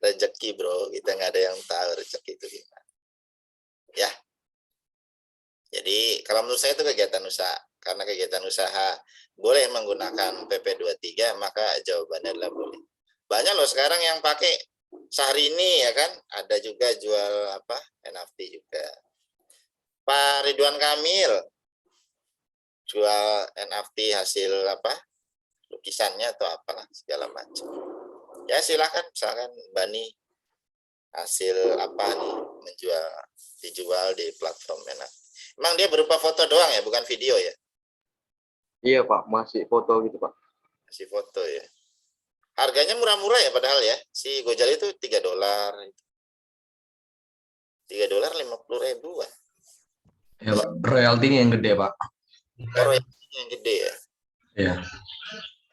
Rezeki bro, kita nggak ada yang tahu rezeki itu gimana. Ya, jadi kalau menurut saya itu kegiatan usaha. Karena kegiatan usaha boleh menggunakan PP 23, maka jawabannya adalah boleh. Banyak loh sekarang yang pakai Syahrini ya kan, ada juga jual apa NFT juga. Pak Ridwan Kamil jual NFT hasil apa lukisannya atau apalah segala macam. Ya silahkan, misalkan Bani hasil apa nih dijual di platform NFT. Emang dia berupa foto doang ya, bukan video ya? Iya Pak, masih foto gitu Pak. Masih foto ya. Harganya murah-murah ya padahal ya. Si Gojal itu $3. $3 50.000-an. Ya Pak, royaltinya yang gede Pak. Royaltinya yang gede ya. Iya.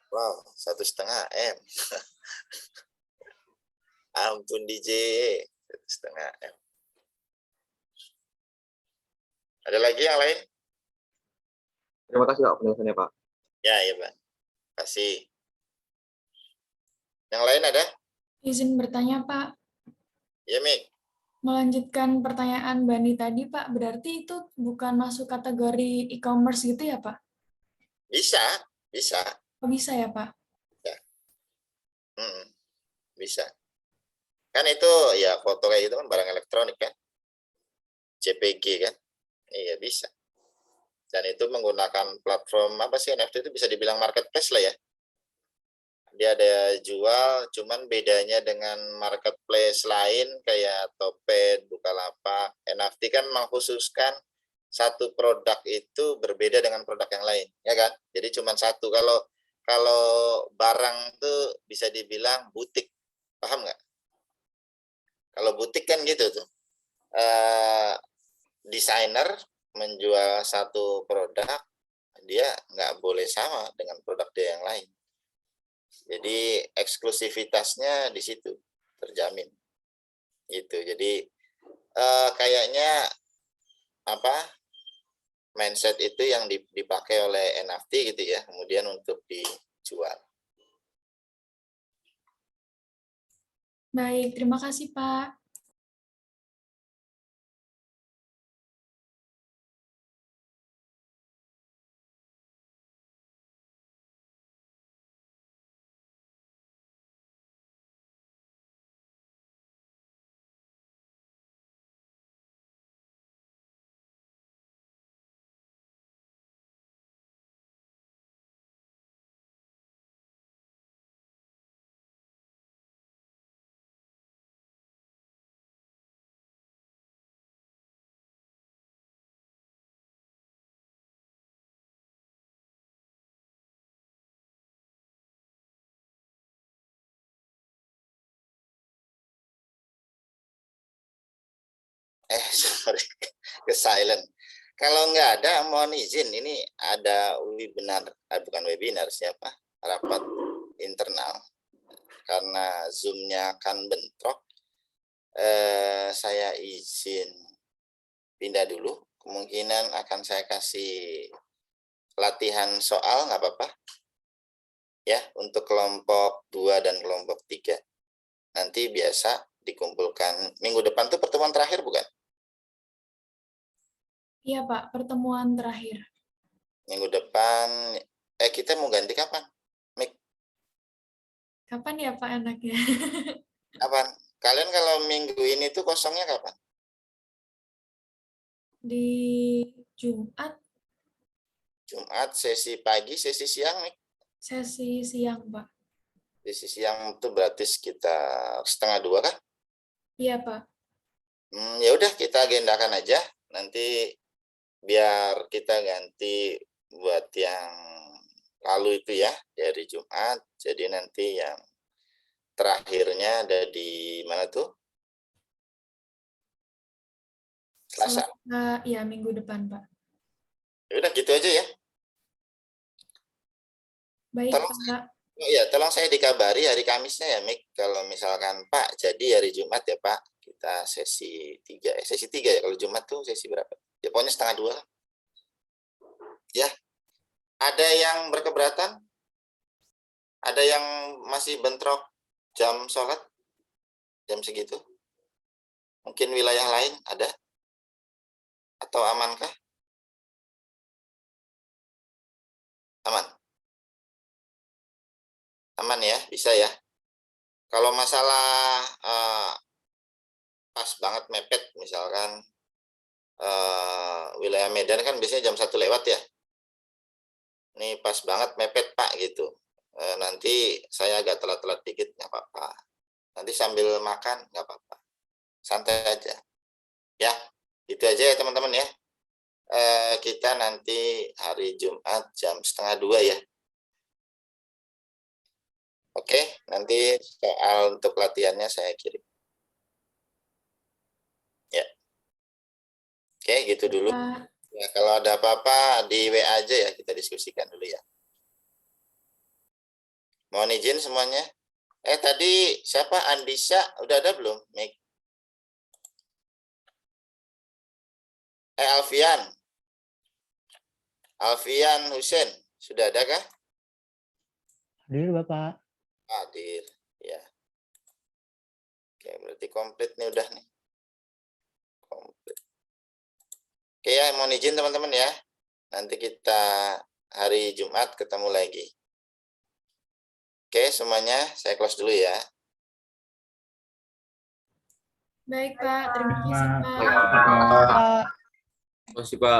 Wow, 1,5 M. Ampun DJ, 1,5 M. Ada lagi yang lain? Terima kasih Pak penjelasannya Pak. Ya, ya Pak. Kasih. Yang lain ada? Izin bertanya, Pak. Ya, Mik. Melanjutkan pertanyaan Bani tadi, Pak, berarti itu bukan masuk kategori e-commerce gitu ya, Pak? Bisa, bisa. Oh, bisa ya, Pak? Ya. Bisa. Kan itu ya foto kayak gitu kan barang elektronik kan? JPG kan? Iya, bisa. Dan itu menggunakan platform apa sih, NFT itu bisa dibilang marketplace lah ya. Dia ada jual, cuman bedanya dengan marketplace lain kayak Topet, Bukalapak, NFT kan mengkhususkan satu produk itu berbeda dengan produk yang lain, ya kan? Jadi cuma satu. Kalau barang itu bisa dibilang butik, paham nggak? Kalau butik kan gitu tuh, desainer menjual satu produk, dia nggak boleh sama dengan produk dia yang lain. Jadi eksklusivitasnya di situ terjamin. Gitu. Jadi kayaknya apa mindset itu yang dipakai oleh NFT gitu ya, kemudian untuk dijual. Baik, terima kasih Pak. Sorry, ke silent. Kalau nggak ada, mohon izin, ini ada webinar, bukan webinar, siapa? Rapat internal. Karena Zoom-nya akan bentrok, saya izin pindah dulu. Kemungkinan akan saya kasih latihan soal, nggak apa-apa. Ya, untuk kelompok 2 dan kelompok 3. Nanti biasa dikumpulkan. Minggu depan tuh pertemuan terakhir bukan? Iya Pak, pertemuan terakhir. Minggu depan, kita mau ganti kapan? Mik? Kapan ya Pak enaknya? Kapan? Kalian kalau minggu ini tuh kosongnya kapan? Di Jumat Jumat sesi pagi, sesi siang nih. sesi siang, Pak. Sesi siang itu berarti sekitar 1:30 kan? Iya, Pak. Ya udah kita agendakan aja. Nanti biar kita ganti buat yang lalu itu ya, dari Jumat. Jadi nanti yang terakhirnya ada di mana tuh? Selasa. Iya, minggu depan, Pak. Ya udah gitu aja ya. Baik, Tolong Pak. ya, tolong saya dikabari hari Kamisnya ya, Mik. Kalau misalkan Pak, jadi hari Jumat ya Pak, kita sesi 3 ya. Kalau Jumat tuh sesi berapa? Ya pokoknya 1:30 lah. Ya. Ada yang berkeberatan? Ada yang masih bentrok jam sholat? Jam segitu? Mungkin wilayah lain ada? Atau amankah? Aman? Aman ya, bisa ya. Kalau masalah pas banget mepet, misalkan wilayah Medan kan biasanya jam 1 lewat ya. Ini pas banget mepet Pak gitu. Nanti saya agak telat-telat dikit, nggak apa-apa. Nanti sambil makan, nggak apa-apa. Santai aja. Ya, itu aja ya teman-teman ya. Kita nanti hari Jumat jam 1:30 ya. Oke, nanti soal untuk latihannya saya kirim. Ya. Oke, gitu dulu. Ya, kalau ada apa-apa di WA aja ya, kita diskusikan dulu ya. Mohon izin semuanya. Tadi siapa? Andisa, udah ada belum? Mik. Alfian Husen, sudah ada kah? Hadir Bapak. Hadir, ya. Oke, berarti komplit nih udah nih. Komplit. Oke ya, mohon izin teman-teman ya. Nanti kita hari Jumat ketemu lagi. Oke, semuanya saya close dulu ya. Baik, Pak. Terima kasih, Pak. Terima kasih, Pak.